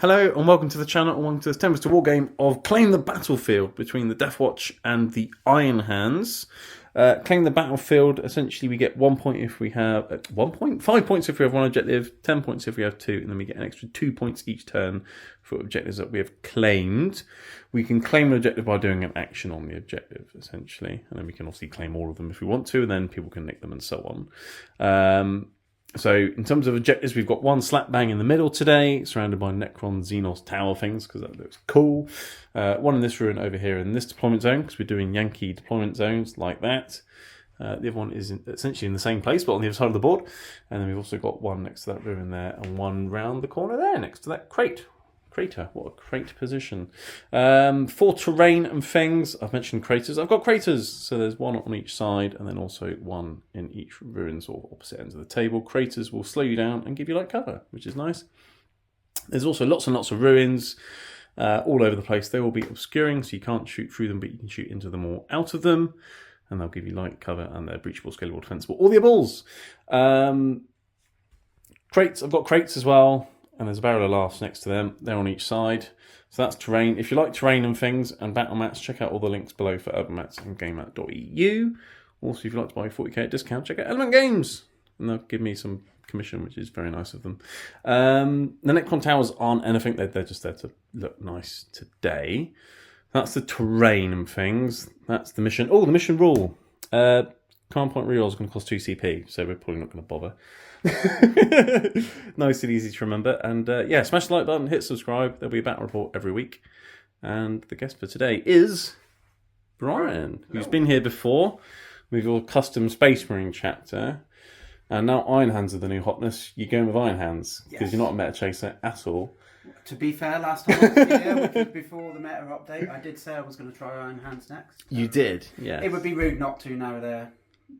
Hello and welcome to the channel and welcome to this Tempest War game of Claim the Battlefield between the Deathwatch and the Iron Hands. Claim the Battlefield, essentially we get 1 point if we have, 1 point? 5 points if we have one objective, 10 points if we have two, and then we get an extra 2 points each turn for objectives that we have claimed. We can claim an objective by doing an action on the objective, essentially, and then we can obviously claim all of them if we want to, and then people can nick them and so on. So in terms of objectives, we've got one slap bang in the middle today, surrounded by Necron Xenos tower things, because that looks cool. One in this ruin over here in this deployment zone, because we're doing Yankee deployment zones like that. The other one is essentially in the same place, but on the other side of the board. And then we've also got one next to that ruin there, and one round the corner there, next to that crater. What a crate position. For terrain and things, I've mentioned craters. I've got craters, so there's one on each side and then also one in each ruins or opposite ends of the table. Craters will slow you down and give you light cover, which is nice. There's also lots and lots of ruins all over the place. They will be obscuring, so you can't shoot through them, but you can shoot into them or out of them, and they'll give you light cover, and they're breachable, scalable, defensible, all the balls. Crates, I've got crates as well. And there's a barrel of laughs next to them. They're on each side. So that's terrain. If you like terrain and things and battle mats, check out all the links below for urban mats and gamemat.eu. Also, if you'd like to buy 40k at discount, check out Element Games. And they'll give me some commission, which is very nice of them. The Necron towers aren't anything. They're just there to look nice today. That's the terrain and things. That's the mission. Oh, the mission rule. Command point reroll is going to cost 2 CP, so we're probably not going to bother. Nice and easy to remember. And yeah, smash the like button, hit subscribe. There'll be a battle report every week. And the guest for today is Brian, who's been here before with your custom Space Marine chapter. And now Iron Hands are the new hotness. You're going with Iron Hands because you're not a meta chaser at all. To be fair, last time I was here, which was before the meta update, I did say I was going to try Iron Hands next. You did, yeah. It would be rude not to now they're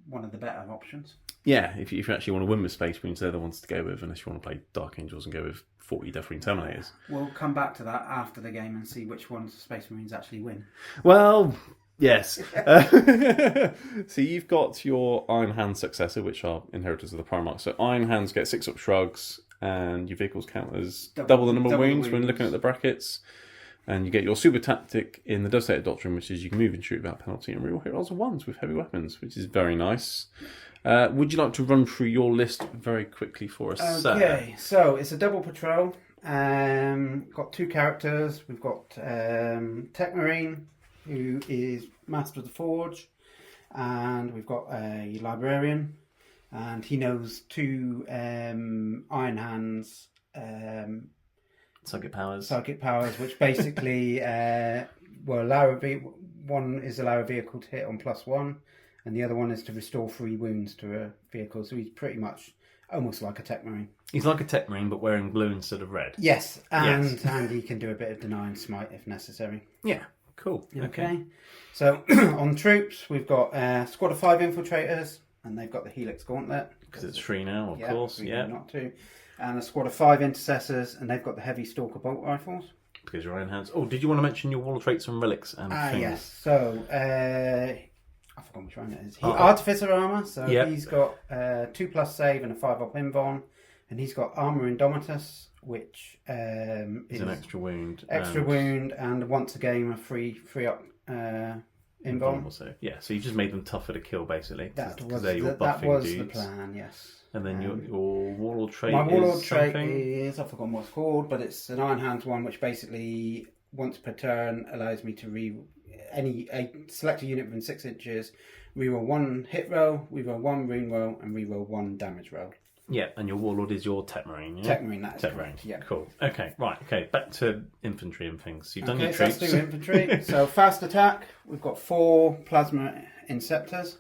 one of the better options. Yeah, if you actually want to win with Space Marines, they're the ones to go with, unless you want to play Dark Angels and go with 40 Death Marine Terminators. We'll come back to that after the game and see which ones the Space Marines actually win. Well, yes. So you've got your Iron Hands successor, which are inheritors of the Primarch. So Iron Hands get 6 up shrugs, and your vehicles count as double the number of wounds when looking at the brackets. And you get your super tactic in the Devastator Doctrine, which is you can move and shoot without penalty and reroll hit rolls of ones with heavy weapons, which is very nice. Would you like to run through your list very quickly for us, sir? Okay, so it's a double patrol. Got 2 characters. We've got Tech Marine, who is Master of the Forge, and we've got a Librarian, and he knows 2 Iron Hands. Psychic powers. Psychic powers, which basically will allow one is allow a vehicle to hit on +1, and the other one is to restore 3 wounds to a vehicle. So he's pretty much almost like a Tech Marine. He's like a Tech Marine, but wearing blue instead of red. Yes, and he can do a bit of deny and smite if necessary. Yeah, cool. Okay. So on troops, we've got a squad of 5 infiltrators, and they've got the Helix Gauntlet because it's free now, of course. Yeah, not to. And a squad of 5 intercessors, and they've got the heavy Stalker bolt rifles. Because your Iron Hands. Oh, did you want to mention your wall of traits and relics and things? Yes. So I forgot which one it is. Artificer armor. So he's got 2+ save and a 5 up invuln, and he's got armor Indomitus, which is an extra wound. Wound, and once a game a free up invuln. Yeah. So you just made them tougher to kill, basically. That was the plan. Yes. And then your warlord trait. My warlord trait is, I've forgotten what it's called, but it's an Iron Hands one, which basically once per turn allows me to select a unit within 6 inches, reroll 1 hit roll, reroll 1 rune roll, and reroll 1 damage roll. Yeah, and your warlord is your Tech Marine. Yeah? Tech Marine, that is Tech Marine. Yeah, cool. Okay, right. Okay, back to infantry and things. So you've done your troops. Let's do infantry. So fast attack. We've got 4 plasma inceptors.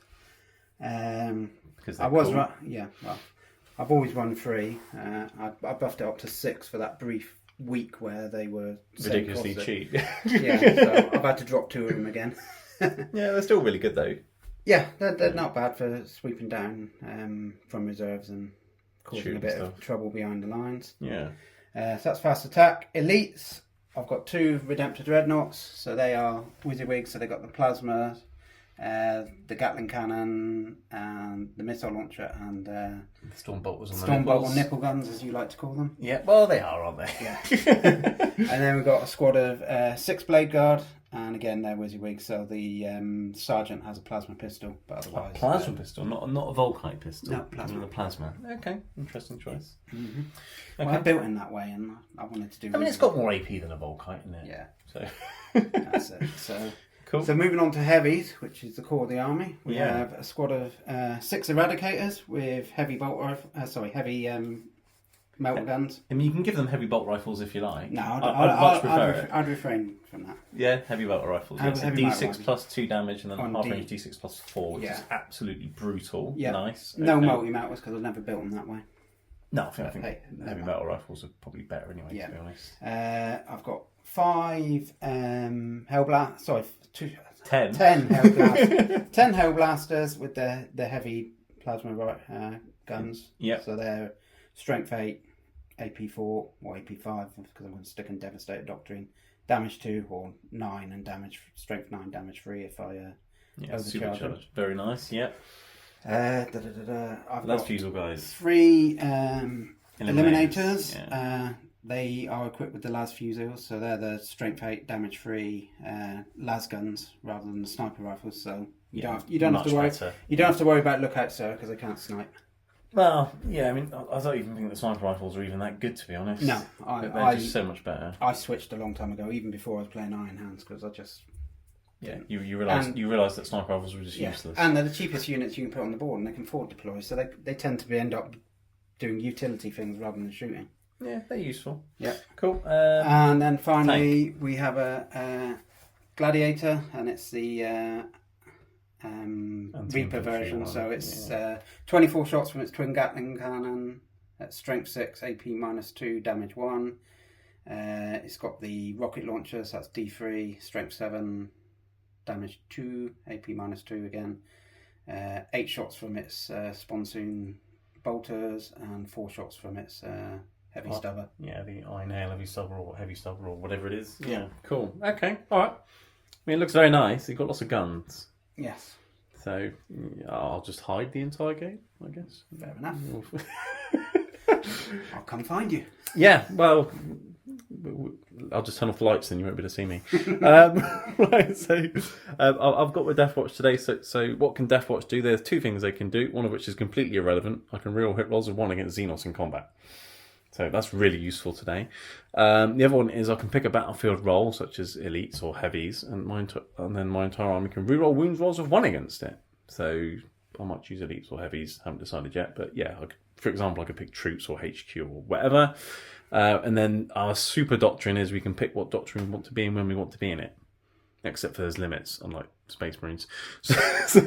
Well, I've always run 3. I buffed it up to 6 for that brief week where they were ridiculously cheap. Yeah, so I've had to drop 2 of them again. Yeah, they're still really good though. Yeah, they're not bad for sweeping down from reserves and causing a bit of trouble behind the lines. Yeah. So that's fast attack. Elites, I've got 2 Redemptor Dreadnoughts, so they are WYSIWYGs, so they got the plasma the Gatling cannon, and the missile launcher, and The Stormbolt was on the Stormbolt nipples. or nipple guns, as you like to call them. Yeah, well, they are, aren't they? Yeah. And then we've got a squad of 6 Blade Guard, and again they're WYSIWYG. So the sergeant has a plasma pistol, but A otherwise plasma pistol, not a Volkite pistol. No, plasma. The plasma. Okay, interesting choice. Mm-hmm. Okay. Well, I built in that way, and I wanted to do. I mean, it's got more AP than a Volkite, isn't it? Yeah, So that's it. So. cool. So moving on to heavies, which is the core of the army, we Yeah. have a squad of 6 Eradicators with heavy heavy melta guns. I mean, you can give them heavy bolt rifles if you like. No, I'd much prefer it. I'd refrain from that. Yeah, heavy bolt rifles. Heavy- Yes, heavy D6 bolt rifles. plus 2 damage and then On half D- range D6 plus 4, which Yeah. is absolutely brutal. Yeah. Nice. No Okay. multi-melters because I've never built them that way. No, I think Hey, heavy no. metal rifles are probably better anyway, Yeah. to be honest. I've got 5 Hellblast. Sorry, 10. 10 Hellblasters. 10 Hellblasters with the heavy plasma guns. Yep. So they're Strength 8, AP4 or AP5 because I'm going to stick in Devastator Doctrine. Damage 2 or 9 and Strength 9 damage 3 if I Yeah, overcharge them. supercharged. Very nice, yeah. I've That's got Fusel guys. 3 Eliminators, Eliminators. yeah. They are equipped with the las fusils, so they're the Strength 8, damage 3 las guns rather than the sniper rifles. So you don't have to worry. Better. You don't have to worry about lookout, sir, because they can't snipe. Well, yeah, I mean, I don't even think the sniper rifles are even that good, to be honest. No, They're just so much better. I switched a long time ago, even before I was playing Iron Hands, because I just Yeah, you realise that sniper rifles were just useless. And they're the cheapest units you can put on the board, and they can forward deploy, so they tend to end up doing utility things rather than shooting. Yeah, they're useful. Yeah, cool. And then finally we have a Gladiator, and it's the Reaper version. one, So it's 24 shots from its twin Gatling cannon at strength 6, AP -2, damage 1. It's got the rocket launcher, so that's D3, strength 7, damage 2, AP -2 again. 8 shots from its sponsoon bolters, and 4 shots from its heavy stubber. Yeah, the Iron Hail heavy stubber or heavy stubber or whatever it is. Yeah. Cool. Okay. All right. I mean, it looks very nice. You've got lots of guns. Yes, So I'll just hide the entire game, I guess. fair enough. I'll come find you. Yeah, well, I'll just turn off the lights, then you won't be able to see me. Right, so I've got with Deathwatch today. So what can Deathwatch do? There's 2 things they can do, one of which is completely irrelevant. I can reroll hit rolls of 1 against Xenos in combat. So that's really useful today. The other one is I can pick a battlefield role, such as elites or heavies, and then my entire army can reroll wounds rolls of 1 against it. So I might choose elites or heavies, haven't decided yet. But yeah, for example, I could pick troops or HQ or whatever. And then our super doctrine is we can pick what doctrine we want to be in when we want to be in it. Except for there's limits, unlike Space Marines. So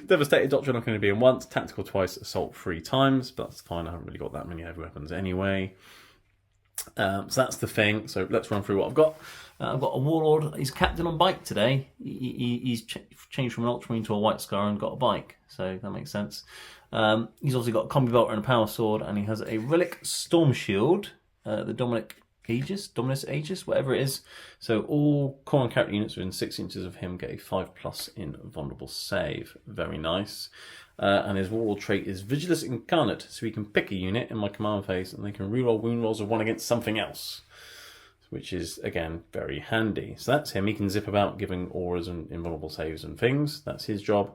Devastated Doctrine I'm going to be in once, Tactical twice, Assault 3 times, but that's fine, I haven't really got that many heavy weapons anyway. So that's the thing, so let's run through what I've got. I've got a Warlord, he's captain on bike today. He's changed from an Ultramarine to a White Scar and got a bike, so that makes sense. He's also got a Combi Bolter and a Power Sword, and he has a Relic Storm Shield, the Dominus Aegis, whatever it is. So all core and character units within 6 inches of him get a 5+ in vulnerable save. Very nice. And his Warlord trait is Vigilus Incarnate, so he can pick a unit in my command phase and they can reroll wound rolls of 1 against something else, which is, again, very handy. So that's him. He can zip about giving auras and invulnerable saves and things. That's his job.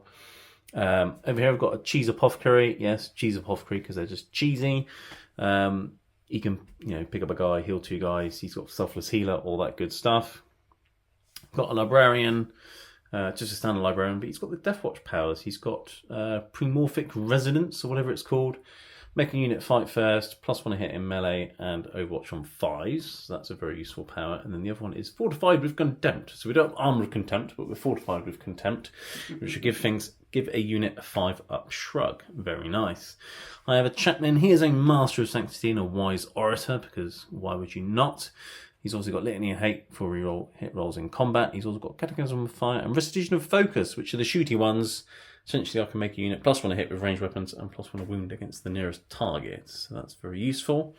Over here I've got a Cheese Apothecary. Yes, Cheese Apothecary because they're just cheesy. He can, pick up a guy, heal 2 guys. He's got Selfless Healer, all that good stuff. Got a Librarian, just a standard Librarian, but he's got the Deathwatch powers. He's got Premorphic Resonance, or whatever it's called. Make a unit fight first, +1 hit in melee, and Overwatch on 5s. So that's a very useful power. And then the other one is Fortified with Contempt. So we don't have Armour of Contempt, but we're Fortified with Contempt, which should give a unit a 5+ shrug. Very nice. I have a Chaplain. He is a Master of Sanctity and a Wise Orator, because why would you not? He's also got Litany of Hate for reroll hit rolls in combat. He's also got Catechism of Fire and Restitution of Focus, which are the shooty ones. Essentially, I can make a unit +1 hit with ranged weapons and +1 wound against the nearest target. So that's very useful.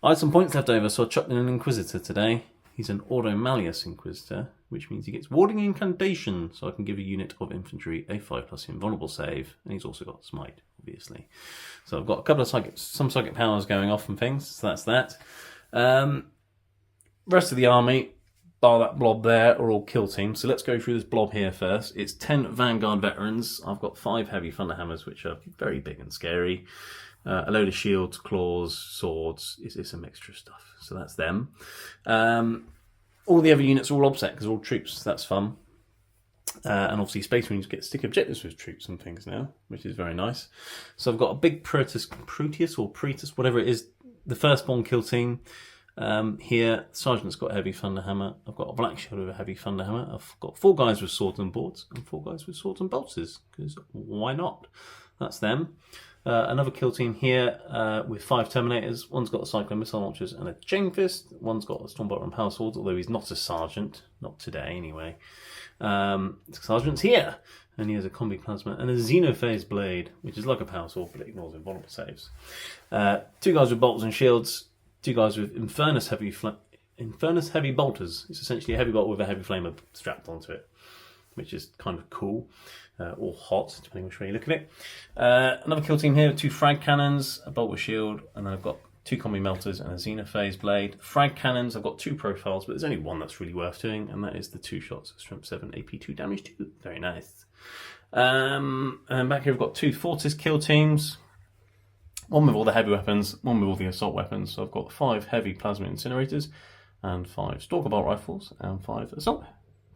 I had some points left over, so I chucked in an Inquisitor today. He's an Auto Malleus Inquisitor, which means he gets Warding Incantation, so I can give a unit of infantry a 5+ invulnerable save, and he's also got Smite, obviously. So I've got a couple of some psychic powers going off and things, so that's that. Rest of the army, bar that blob there, are all kill teams. So let's go through this blob here first. It's 10 Vanguard veterans. I've got 5 heavy Thunderhammers, which are very big and scary. A load of shields, claws, swords. It's a mixture of stuff. So that's them. All the other units are all obsec because they're all troops. So that's fun. And obviously Space Marines get stick objectives with troops and things now, which is very nice. So I've got a big Proteus or Pretus, whatever it is, the firstborn kill team. Here, Sergeant's got a heavy Thunderhammer. I've got a Black Shield with a heavy Thunderhammer. I've got 4 guys with swords and boards and 4 guys with swords and bolters, because why not? That's them. Another kill team here with 5 Terminators. One's got a Cyclone Missile Launchers and a Chain Fist. One's got a Stormbolter and Power Swords, although he's not a Sergeant. Not today, anyway. Sergeant's here. And he has a Combi Plasma and a Xenophase Blade, which is like a Power Sword, but it ignores invulnerable saves. 2 guys with Bolts and Shields. 2 guys with Infernus Heavy Bolters. It's essentially a heavy bolt with a heavy flamer strapped onto it, which is kind of cool. Or hot, depending which way you look at it. Another kill team here with 2 frag cannons, a bolt with shield, and then I've got 2 combi melters and a xenophase blade. Frag cannons, I've got 2 profiles, but there's only one that's really worth doing, and that is the 2 shots, strength 7, AP 2, damage 2. Very nice. And back here we've got 2 Fortis kill teams. One with all the heavy weapons, one with all the assault weapons. So I've got 5 heavy plasma incinerators, and 5 Stalker bolt rifles, and 5 assault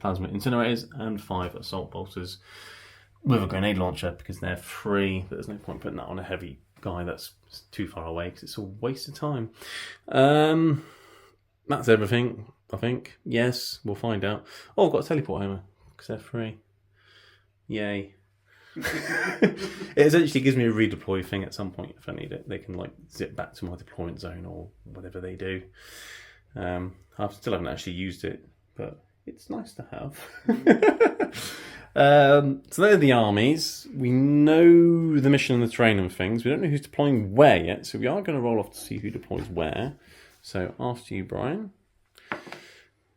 plasma incinerators, and 5 assault bolters. With a grenade launcher, because they're free, but there's no point putting that on a heavy guy that's too far away, because it's a waste of time. That's everything, I think. Yes, we'll find out. Oh, I've got a teleport hammer, because they're free. Yay. It essentially gives me a redeploy thing at some point if I need it. They can like zip back to my deployment zone or whatever they do. I still haven't actually used it, but it's nice to have. So they're the armies. We know the mission and the terrain and things. We don't know who's deploying where yet, so we are going to roll off to see who deploys where. So after you, Brian.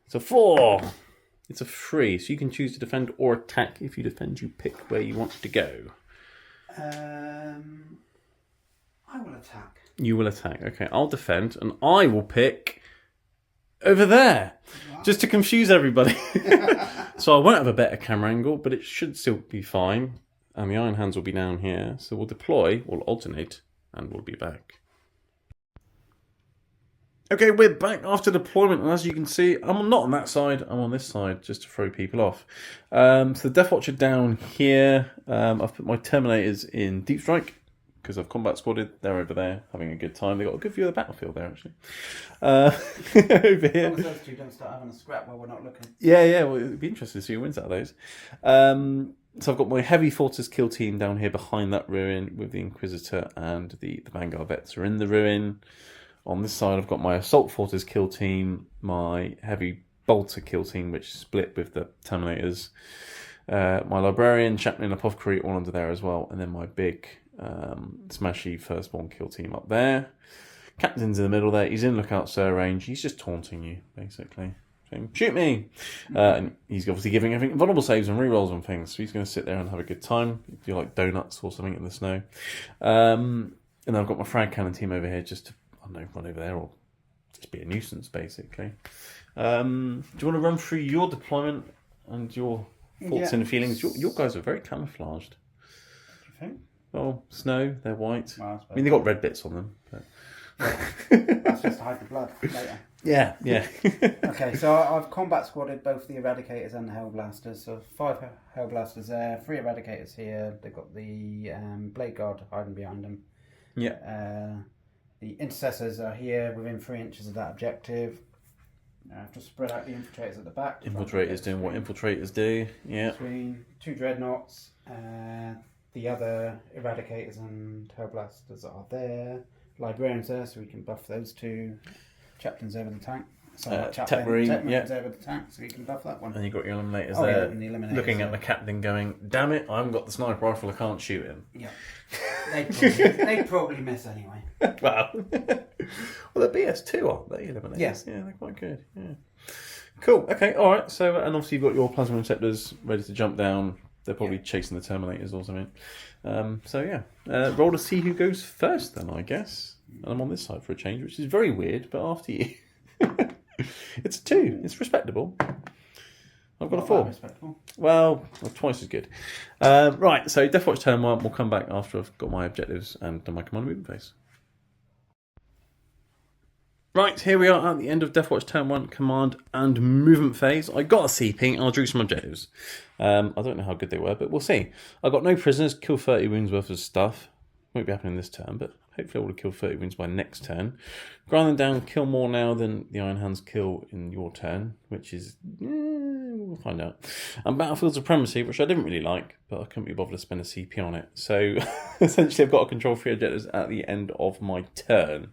It's a 4. It's a 3, so you can choose to defend or attack. If you defend, you pick where you want to go. I will attack. You will attack. Okay, I'll defend, and I will pick over there, just to confuse everybody. So I won't have a better camera angle, but it should still be fine. And the Iron Hands will be down here. So we'll deploy, we'll alternate, and we'll be back. Okay, we're back after deployment, and as you can see, I'm not on that side, I'm on this side, just to throw people off. So the Deathwatch are down here. I've put my Terminators in Deep Strike, because I've combat squadded. They're over there, having a good time. They've got a good view of the battlefield there, actually. Over here. As long as those 2 don't start having a scrap while we're not looking. Yeah, well, it'd be interesting to see who wins out of those. So I've got my heavy Fortis kill team down here behind that ruin, with the Inquisitor and the Vanguard vets are in the ruin. On this side, I've got my Assault Fortis kill team, my heavy Bolter kill team, which split with the Terminators, my Librarian, Chaplain, Apothecary all under there as well, and then my big smashy firstborn kill team up there. Captain's in the middle there. He's in lookout sir range. He's just taunting you, basically. Saying, shoot me! And he's obviously giving everything vulnerable saves and rerolls and things, so he's going to sit there and have a good time. If you like donuts or something in the snow. And then I've got my frag cannon team over here just to, I don't know, run over there or just be a nuisance, basically. Do you want to run through your deployment and your thoughts and feelings? Your guys are very camouflaged. Do you think? Well, snow, they're white. Well, I mean, they've got red bits on them. But... That's just to hide the blood later. Yeah. Okay, so I've combat squadded both the Eradicators and the Hellblasters. So 5 Hellblasters there, 3 Eradicators here. They've got the Blade Guard hiding behind them. Yeah. The Intercessors are here within 3 inches of that objective. I have to spread out the Infiltrators at the back. Infiltrators doing what infiltrators do. Yeah. Between 2 Dreadnoughts. The other Eradicators and Hellblasters are there. Librarians there, so we can buff those 2. Chaplain's over the tank. Techmarine, over the tank, so we can buff that one. And you've got your eliminators there, and the eliminators, looking at the captain going, damn it, I haven't got the sniper rifle, I can't shoot him. Yeah. They'd probably miss anyway. Well, they're BS2, aren't they? Eliminators. Yeah. Yeah, they're quite good. Yeah. Cool. Okay. All right. So, and obviously you've got your plasma receptors ready to jump down. They're probably chasing the Terminators or something. So yeah, roll to see who goes first. Then I guess, and I'm on this side for a change, which is very weird. But after you, it's a 2. It's respectable. I've got a 4. Well, twice as good. Right. So Deathwatch turn 1. We'll come back after I've got my objectives and done my command movement phase. Right, here we are at the end of Deathwatch Turn 1 command and movement phase. I got a CP and I drew some objectives. I don't know how good they were, but we'll see. I got no prisoners, kill 30 wounds worth of stuff. Won't be happening this turn, but hopefully I will kill 30 wounds by next turn. Grind them down, kill more now than the Iron Hands kill in your turn, which is... we'll find out. And Battlefield Supremacy, which I didn't really like, but I couldn't be bothered to spend a CP on it. So essentially I've got to control 3 objectives at the end of my turn.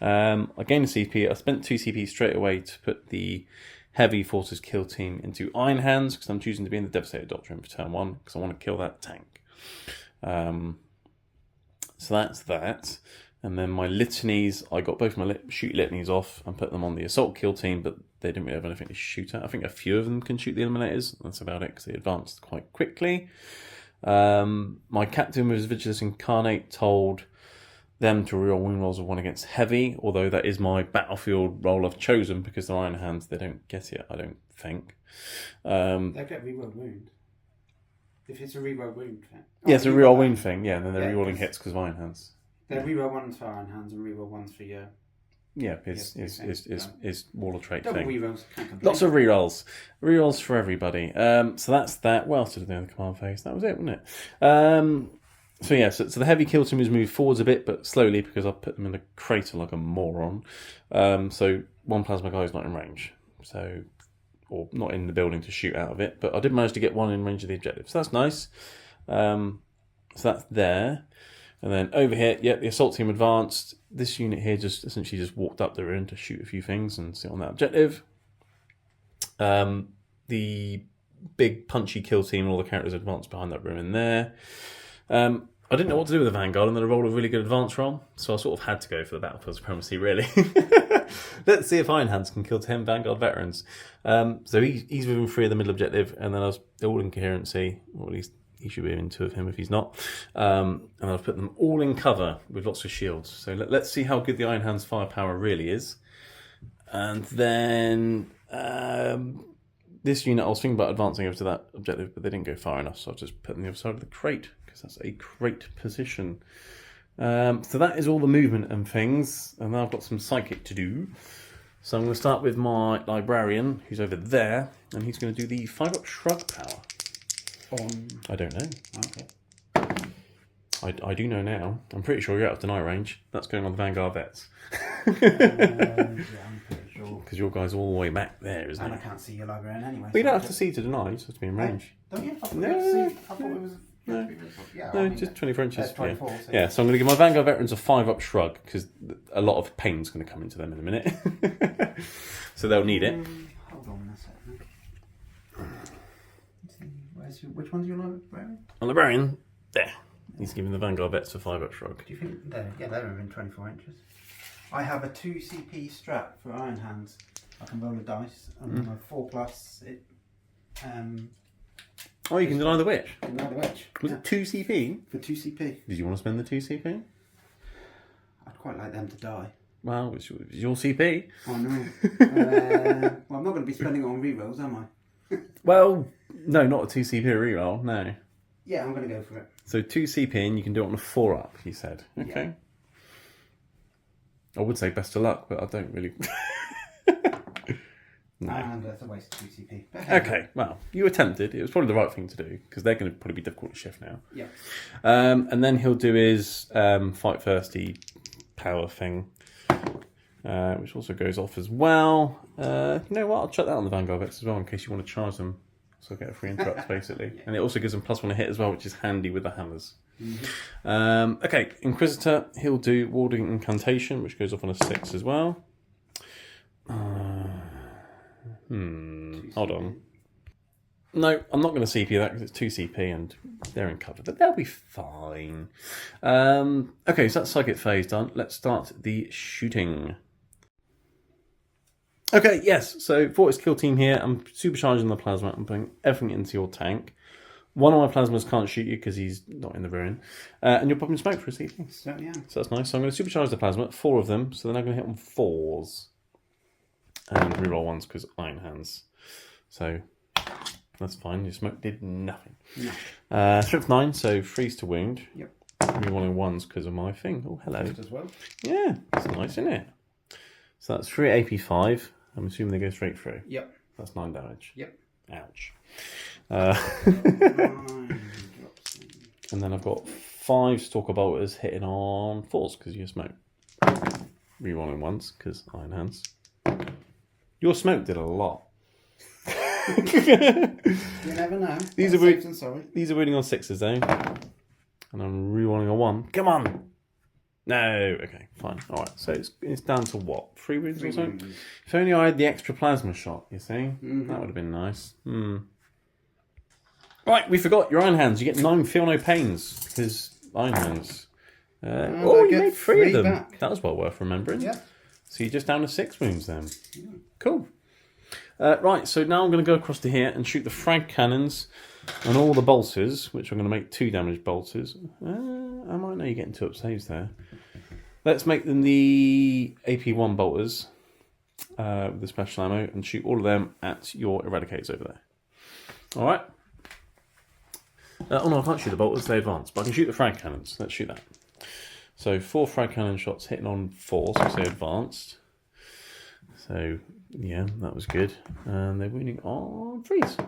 I gained a CP. I spent 2 CP straight away to put the Heavy Forces kill team into Iron Hands because I'm choosing to be in the Devastator Doctrine for turn 1 because I want to kill that tank. So that's that. And then my litanies, I got both my shoot litanies off and put them on the Assault kill team, but they didn't really have anything to shoot at. I think a few of them can shoot the Eliminators. That's about it because they advanced quite quickly. My captain with his Vigilus Incarnate told them to reroll wound rolls of 1 against heavy, although that is my battlefield roll I've chosen because they're Iron Hands. They don't get it, I don't think. They'll get reroll wound. If it's a reroll wound thing. Yeah, it's a reroll wound thing, yeah, and then they're rerolling hits because of Iron Hands. They're reroll 1s for Iron Hands and reroll 1s for your... Yeah, is Wall of Trait double thing. rerolls. Lots of rerolls. Rerolls for everybody. So that's that. What else did I do in the command phase? That was it, wasn't it? So the heavy kill team has moved forwards a bit, but slowly because I put them in a crater like a moron. So 1 plasma guy is not in range, or not in the building to shoot out of it. But I did manage to get 1 in range of the objective, so that's nice. So that's there, and then over here, the assault team advanced. This unit here just essentially walked up the ruin to shoot a few things and sit on that objective. The big punchy kill team and all the characters advanced behind that ruin there. I didn't know what to do with the Vanguard, and then I rolled a really good advance roll, so I sort of had to go for the Battlefield Supremacy, really. Let's see if Iron Hands can kill 10 Vanguard veterans. So he's within 3 of the middle objective, and then I was all in coherency, or at least he should be in 2 of him if he's not. And I've put them all in cover with lots of shields. So let's see how good the Iron Hands firepower really is. And then this unit, I was thinking about advancing over to that objective, but they didn't go far enough, so I just put them on the other side of the crate, because that's a crate position. So that is all the movement and things, and now I've got some psychic to do. So I'm going to start with my librarian, who's over there, and he's going to do the 5-up shrug power. I don't know. Okay. I do know now. I'm pretty sure you're out of deny range. That's going on the Vanguard vets. Yeah, I'm pretty sure. Because your guy's all the way back there, isn't And it? I can't see your librarian anyway. But you don't have to see to deny, you just have to be in range. Don't you? I thought No. I thought it was... No. Yeah, No, I mean, just 24 inches. that's 24, yeah. so- Yeah, so I'm going to give my Vanguard veterans a 5-up shrug, because a lot of pain's going to come into them in a minute. So they'll need it. Hold on a second. Which one's your librarian? My librarian, there. He's giving the Vanguard vets a 5-up shrug. Do you think they're within 24 inches? I have a 2 CP strap for Iron Hands. I can roll a dice, and on a 4+, it... Oh, you can deny the witch. Another wedge. Was it 2 CP? For 2 CP. Did you want to spend the 2 CP? I'd quite like them to die. Well, it's your CP. Oh no. Well, I'm not going to be spending it on rerolls, am I? Well, no, not a 2 CP reroll, no. Yeah, I'm going to go for it. So 2 CP and you can do it on a 4-up, you said. Okay. I would say best of luck, but I don't really... No. And that's a waste of 2 CP. Okay, well, you attempted. It was probably the right thing to do, because they're going to probably be difficult to shift now. Yeah. And then he'll do his fight thirsty power thing, which also goes off as well. You know what? I'll chuck that on the Vanguard vets as well, in case you want to charge them. So I'll get a free interrupt, basically. Yeah. And it also gives them +1 a hit as well, which is handy with the hammers. Mm-hmm. Okay, Inquisitor, he'll do Warding Incantation, which goes off on a 6 as well. Hold on. No, I'm not going to CP that because it's 2 CP and they're in cover. But they'll be fine. Okay, so that's psychic phase done. Let's start the shooting. Okay, yes. So Vortex Kill Team here. I'm supercharging the plasma. I'm putting everything into your tank. One of my plasmas can't shoot you because he's not in the ruin. And you're popping smoke for a CP. So, yeah. So that's nice. So I'm going to supercharge the plasma. 4 of them. So then I'm going to hit on 4s. And reroll 1s because Iron Hands. So that's fine. Your smoke did nothing. No. Strength 9, so freeze to wound. Yep. Rerolling 1s because of my thing. Oh, hello. As well. Yeah, that's nice, isn't it? So that's 3 AP 5. I'm assuming they go straight through. Yep. That's 9 damage. Yep. Ouch. And then I've got 5 Stalker Bolters hitting on 4s because you smoke. Rerolling 1s because Iron Hands. Your smoke did a lot. You never know. These are wounding on 6s though. And I'm rerolling a 1. Come on! No, okay, fine. Alright, so it's down to what? 3 wounds or so? If only I had the extra plasma shot, you see? That would have been nice. Right, we forgot your Iron Hands. You get 9 Feel No Pains because Iron Hands. You made 3 of them. Back. That was well worth remembering. Yeah. So you're just down to 6 wounds then. Yeah. Cool. Right, so now I'm going to go across to here and shoot the frag cannons and all the bolters, which I'm going to make 2 damage bolters. I might know you're getting 2 up saves there. Let's make them the AP1 bolters with the special ammo and shoot all of them at your Eradicators over there. Alright. Oh no, I can't shoot the bolters, they advance, but I can shoot the frag cannons. Let's shoot that. So 4 frag cannon shots hitting on 4, so say advanced. So yeah, that was good. And they're wounding on 3s.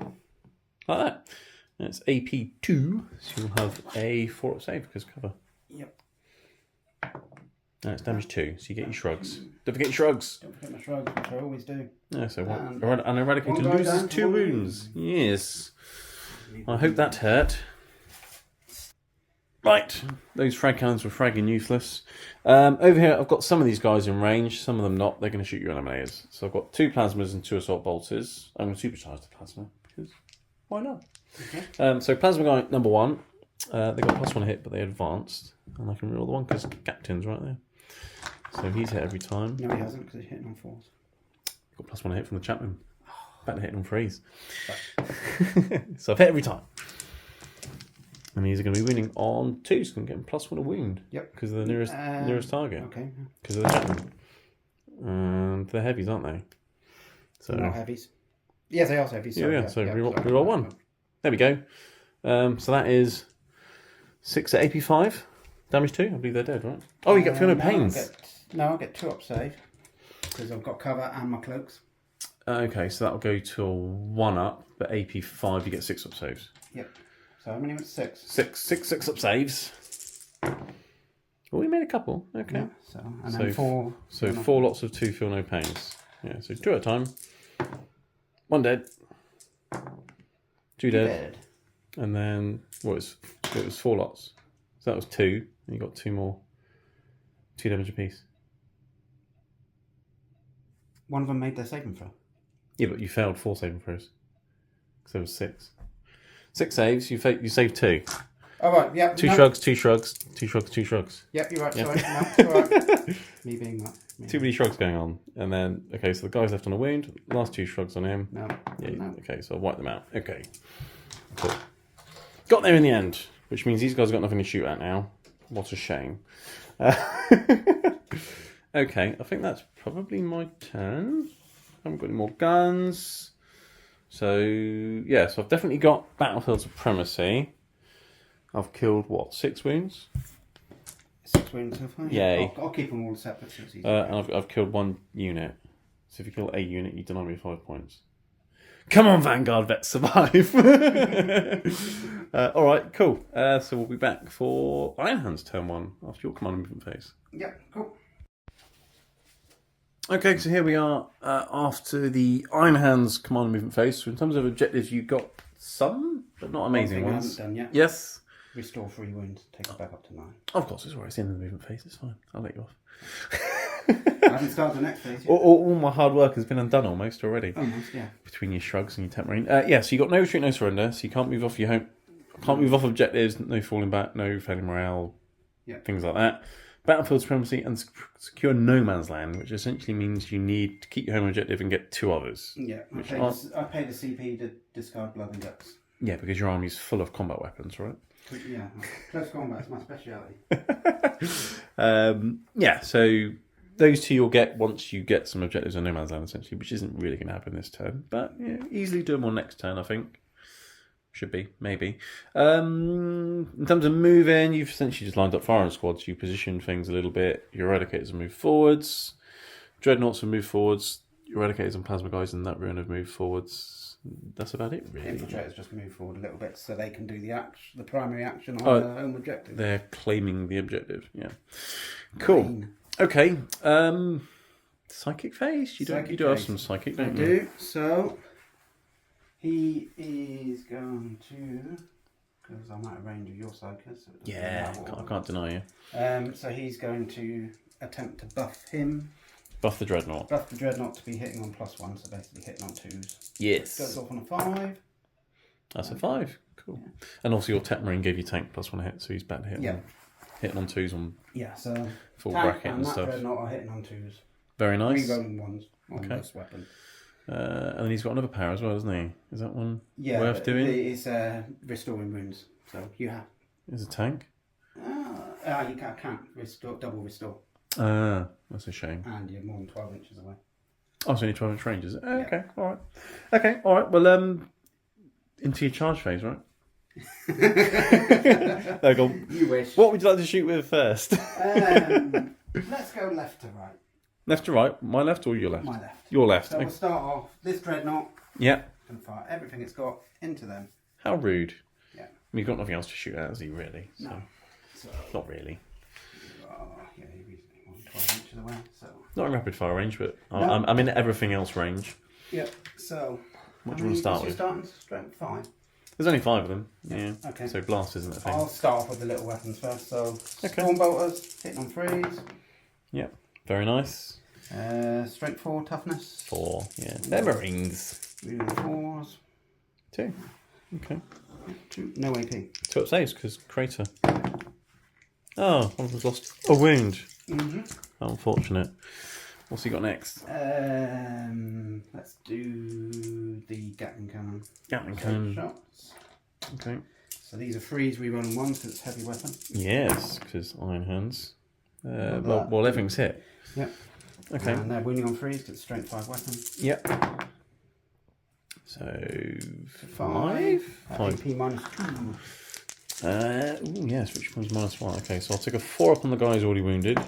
Like that. That's AP2, so you'll have a 4 up save because cover. Yep. It's damage 2, so you get your shrugs. Don't forget your shrugs. Don't forget my shrugs, which I always do. Yeah, so an Eradicator loses 2 wounds. Yes. I hope that hurt. Right, those frag cannons were fragging useless. Over here, I've got some of these guys in range, some of them not. They're going to shoot you eliminators. So I've got 2 plasmas and 2 assault bolters. I'm going to supercharge the plasma because why not? Okay. So plasma guy number 1, they got +1 hit, but they advanced, and I can reroll the 1 because Captain's right there. So he's hit every time. No, he hasn't because he's hitting on 4s. Got +1 hit from the Chapman. Back to hitting on 3s. So I've hit every time. And he's going to be winning on 2, so I'm getting +1 a wound. Yep. Because of the nearest target. Okay. Because of the Chapman. And they're heavies, aren't they? So they're not heavies. Yes, they are heavies. Sorry, yeah. So reroll 1. There we go. So that is 6 at AP5. Damage 2. I believe they're dead, right? Oh, you get Feel No Pains. I'll get 2 up save. Because I've got cover and my cloaks. Okay, so that'll go to a 1 up, but AP5 you get 6 up saves. Yep. So how many went 6? 6 up saves. Oh, we made a couple. Okay. Yeah, then 4. So 4 lots of 2 Feel No Pains. Yeah, so 2 at a time. 1 dead. 2 dead. And then it was 4 lots. So that was 2. And you got 2 more. 2 damage apiece. One of them made their saving throw. Yeah, but you failed 4 saving throws. Because there was 6. 6 saves, you saved 2. Oh, right, yeah. 2 shrugs, 2 shrugs, 2 shrugs, 2 shrugs. Yep, you're right, sorry. No, all right. Me being that. Too many shrugs going on. And then, okay, so the guy's left on a wound. Last 2 shrugs on him. No. Yeah, no. Okay, so I'll wipe them out. Okay. Cool. Got there in the end, which means these guys have got nothing to shoot at now. What a shame. Okay, I think that's probably my turn. I haven't got any more guns. So, yeah, so I've definitely got Battlefield Supremacy. I've killed, what, 6 wounds? 6 wounds so far? Yay. I'll keep them all separate. So it's easy. And I've killed 1 unit. So if you kill a unit, you deny me 5 points. Come on, Vanguard vets, survive! Alright, cool. So we'll be back for Iron Hand's turn 1 after your command movement phase. Yep, cool. Okay, so here we are after the Iron Hands command movement phase. So in terms of objectives, you got some, but not amazing ones. I haven't done yet. Yes. Restore 3 wounds, take it back up to 9. Of course, it's alright. It's the end of the movement phase. It's fine. I'll let you off. I haven't started the next phase yet. All my hard work has been undone almost already. Almost, yeah. Between your shrugs and your temp marine. Yeah, so you got no retreat, no surrender, so you can't move off your home. Can't move off objectives, no falling back, no failing morale, things like that. Battlefield supremacy and secure no man's land, which essentially means you need to keep your home objective and get 2 others. Yeah, I pay the CP to discard blood and guts. Yeah, because your army's full of combat weapons, right? Yeah, close combat's my speciality. Yeah, so those 2 you'll get once you get some objectives on no man's land, essentially, which isn't really going to happen this turn. But yeah, easily doable next turn, I think. Should be, maybe. In terms of moving, you've essentially just lined up firing squads. You position things a little bit. Your eradicators have moved forwards. Dreadnoughts have moved forwards. Your eradicators and plasma guys in that ruin have moved forwards. That's about it, really. Infiltrators just move forward a little bit so they can do the primary action on the home objective. They're claiming the objective, yeah. Cool. Okay. Psychic phase? You do have some psychic, don't you? I do. So he is going to, because I'm out of range of your psychic. So I can't deny you. So he's going to attempt to buff him. Buff the Dreadnought. Buff the Dreadnought to be hitting on +1, so basically hitting on 2s. Yes. Goes off on a 5. That's a 5. Cool. Yeah. And also your Tech Marine gave you tank +1 hit, so he's bad hitting. Yeah. Hitting on 2s on so full bracket and that stuff. Dreadnought are hitting on 2s. Very nice. 3 rolling 1s on this weapon. And then he's got another power as well, doesn't he? Is that one worth doing? It's restoring wounds. So you have. Is a tank? You can't restore, double restore. That's a shame. And you're more than 12 inches away. Oh, it's only 12-inch range, is it? Okay, all right. Okay, all right. Well, into your charge phase, right? There you go. You wish. What would you like to shoot with first? Let's go left to right. Left to right? My left or your left? My left. Your left. So we'll start off this Dreadnought. Yeah. And fire everything it's got into them. How rude. Yeah. I mean, you've got nothing else to shoot at, has he, really? So. No. Not really. Yeah, he's 12 inches away, so. Not in rapid fire range, but No. I'm in everything else range. Yeah, so. What do you want to start with? Starting strength 5. There's only 5 of them. Yeah. Okay. So blast isn't a thing. I'll start off with the little weapons first. So Okay. Storm Bolters, hitting on 3s. Yeah. Very nice. Strength 4, toughness. 4. Yeah. They're Marines. Moving 4s. 2. Okay. 2. No AP. 2 up saves because crater. Oh, one of them's lost a wound. How unfortunate. What's he got next? Let's do the Gatling Cannon. Gatling Cannon. Shots. Okay. So these are 3s, rerolling 1s because it's a heavy weapon. Yes, because Iron Hands. Well, everything's hit. Yep. Okay. And they're wounding on 3s because it's strength 5 weapon. Yep. So 5. 5. AP -2. Yes, which one's -1? Okay, so I'll take a 4 up on the guy who's already wounded.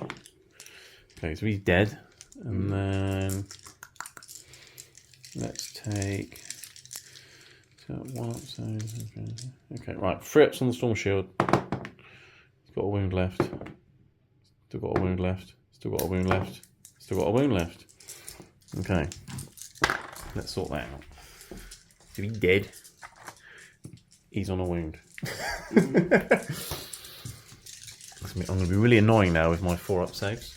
Okay, so he's dead. And then let's take 1 up. Okay, right. 3 ups on the Storm Shield. He's got a wound left. Still got a wound left. Still got a wound left. Still got a wound left. Okay. Let's sort that out. So he's dead. He's on a wound. I'm going to be really annoying now with my 4-up saves.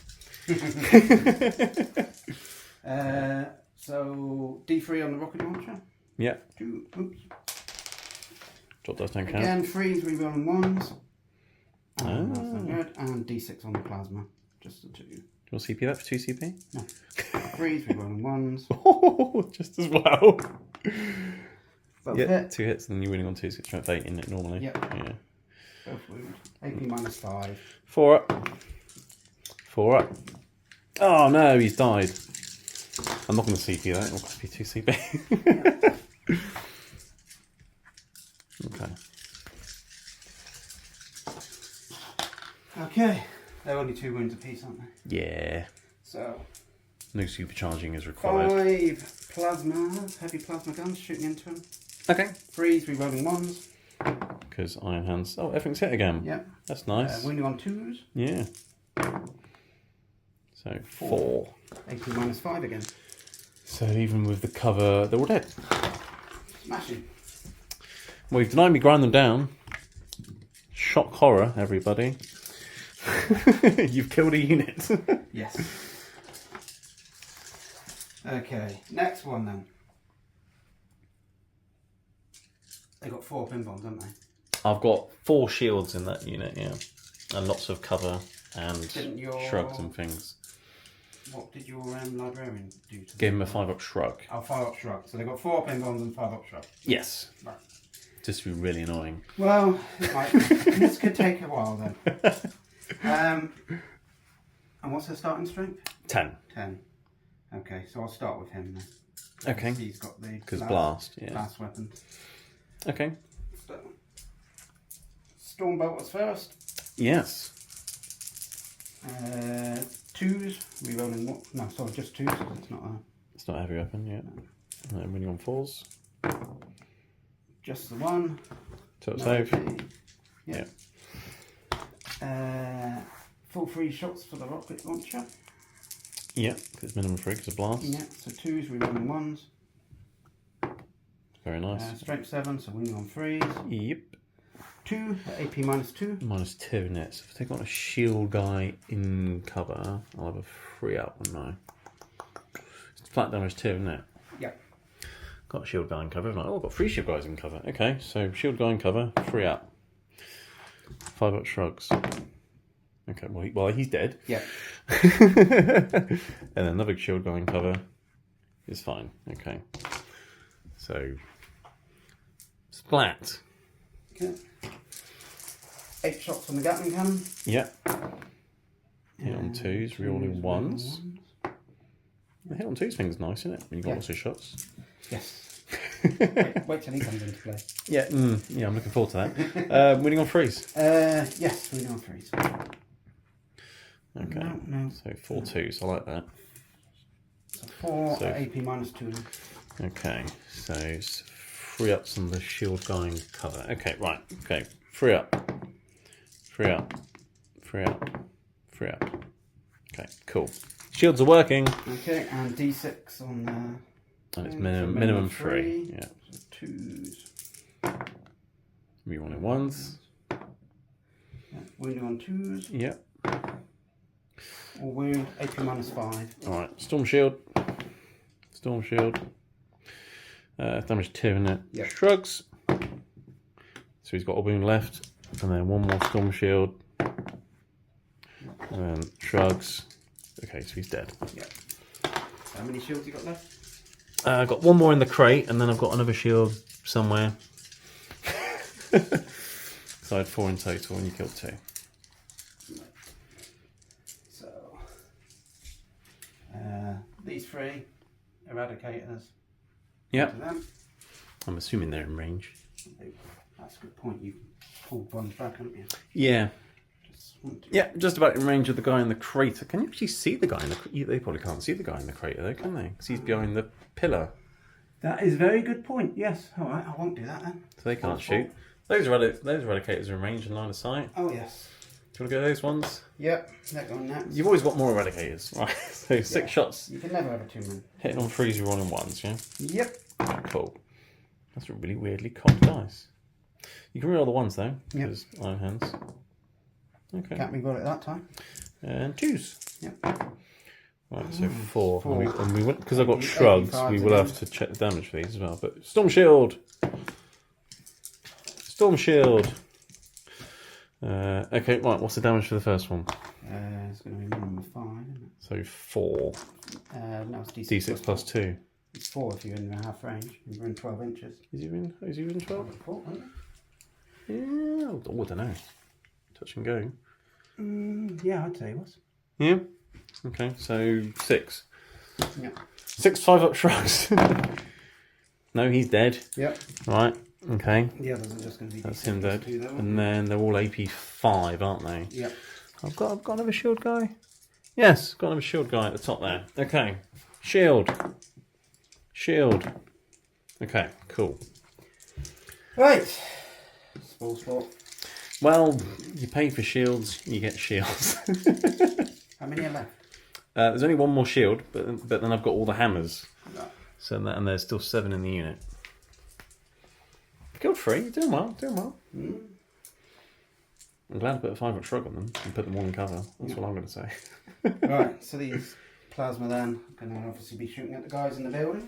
So D3 on the rocket launcher. Yeah. 2. Oops. Drop those 10 count. Again, 3s, rerolling 1s. That's not good. And D6 on the plasma. Just the 2. Do you want to CP that for 2 CP? No. 3s, rerolling 1s. Oh, just as well. Both Yeah, hit. 2 hits and then you're winning on 2, so it's strength 8 in it normally. Yep. Yeah. Both wound. AP -5. 4 up. 4 up. Oh no, he's died. I'm not going to CP that, it'll cost me 2 CP. Okay. Okay. They're only 2 wounds apiece, aren't they? Yeah. So. No supercharging is required. 5 plasma, heavy plasma guns shooting into them. Okay. 3s, rerolling 1s. Because Iron Hands. Oh, everything's hit again. Yep. That's nice. Wounding on 2s. Yeah. So 4. AP -5 again. So even with the cover, they're all dead. Smashing. Well, you've denied me grind them down. Shock horror, everybody. You've killed a unit. Yes. Okay, next one then. They got 4 pin bombs, haven't they? I've got 4 shields in that unit, yeah. And lots of cover and shrugs and things. What did your librarian do to them? Give him a 5-up shrug. Oh, 5-up shrug. So they got 4 pin bombs and 5-up shrug. Yes. Right. Just to be really annoying. Well, this could take a while then. And what's her starting strength? 10. 10. Okay, so I'll start with him then. Okay. He's got the Because blast, yeah. blast weapon. Okay. So, Stormbolters first. Yes. 2s. We rolling what? No, sorry, just 2s. It's not a heavy weapon, yeah. And then winning on 4s. Just the 1. So it's save. Yeah. Full 3 shots for the rocket launcher. Yeah, it's minimum 3 because of blast. Yeah, so 2s, we rolling 1s. Very nice. Strength 7, so winning on 3s. Yep. 2, AP -2. -2 in it. So if I take on a shield guy in cover, I'll have a 3-up, wouldn't I? It's flat damage 2, isn't it? Yeah. Got a shield guy in cover, haven't I? Oh, I've got 3 shield guys in cover. Okay, so shield guy in cover, 3-up. 5-up shrugs. Okay, well, he's dead. Yeah. And then another shield guy in cover is fine. Okay. So, splat. Okay. 8 shots on the Gatling cannon. Yep. Hit on 2s, rerolling 1s. The hit on 2s thing's nice, isn't it? When you've got lots of shots. Yes. wait till he comes into play. Yeah, yeah, I'm looking forward to that. Winning on 3s. Yes, winning on 3s. Okay. No. So 4 2s, I like that. So 4 So- AP -2. Okay, so 3 ups on the shield guy in cover. Okay, right. Okay, 3 up. 3 up. 3 up. 3 up. Okay, cool. Shields are working. Okay, and D6 on And it's so minimum 3. Yeah. So 2s. Rerolling 1s. Yeah, winning on 2s. Yep. Or wound AP -5. Alright, Storm Shield. Storm Shield. Damage 2 in it. Yeah. Shrugs. So he's got a wound left. And then 1 more Storm Shield. And then shrugs. Okay, so he's dead. Yeah. How many shields you got left? I've got 1 more in the crate, and then I've got another shield somewhere. So I had 4 in total, and you killed 2. So, these 3 eradicators. Yep. To them. I'm assuming they're in range. That's a good point. You pulled one back, haven't you? Yeah. Just want to- Yeah, just about in range of the guy in the crater. Can you actually see the guy in the... They probably can't see the guy in the crater, though, can they? Because he's behind the pillar. That is a very good point. Yes. All right. I won't do that then. So they can't What's shoot. Those eradicators are in range and line of sight. Oh yes. Do you want to go those ones? Yep. They're going next. You've always got more eradicators, right? So 6 Yeah. shots, You can never have a 2-man. hitting on 3s, you're rolling 1s, yeah? Yep. Cool. That's a really weirdly cocked dice. You can reroll the 1s, though, Yep. because iron hands. Okay. Can't reroll it that time. And 2s. Yep. Right, so 4. 4. And we because I've got 85 shrugs, we will again. have to check the damage for these as well. But Storm Shield! Storm Shield! Okay, right, what's the damage for the first one? It's going to be minimum 5, isn't So 4. it? No, it's D6. D6 plus 2. It's 4 if you're in half range. You're in 12 inches. Is he in 12? 4, aren't Yeah, oh, I don't know. Touch and go. you? Yeah, I'd say it was. Yeah? Okay, so 6. Yeah. 6 5-up shrugs. No, he's dead. Yep. Right, okay. The others are just going to be That's D6 him plus dead. 2 though, aren't And then they're all AP 5, aren't they? they? Yep. I've got another shield guy. Yes, got another shield guy at the top there. Okay. Shield. Okay, cool. Right. Small sport. Well, you pay for shields, you get shields. How many are left? There's only 1 more shield, but then I've got all the hammers. No. So and there's still 7 in the unit. Killed 3, you're doing well, Mm. I'm glad to put a 5-up shrug on them and put them all in cover. That's what I'm going to say. Right, so these plasma then. Going to obviously be shooting at the guys in the building.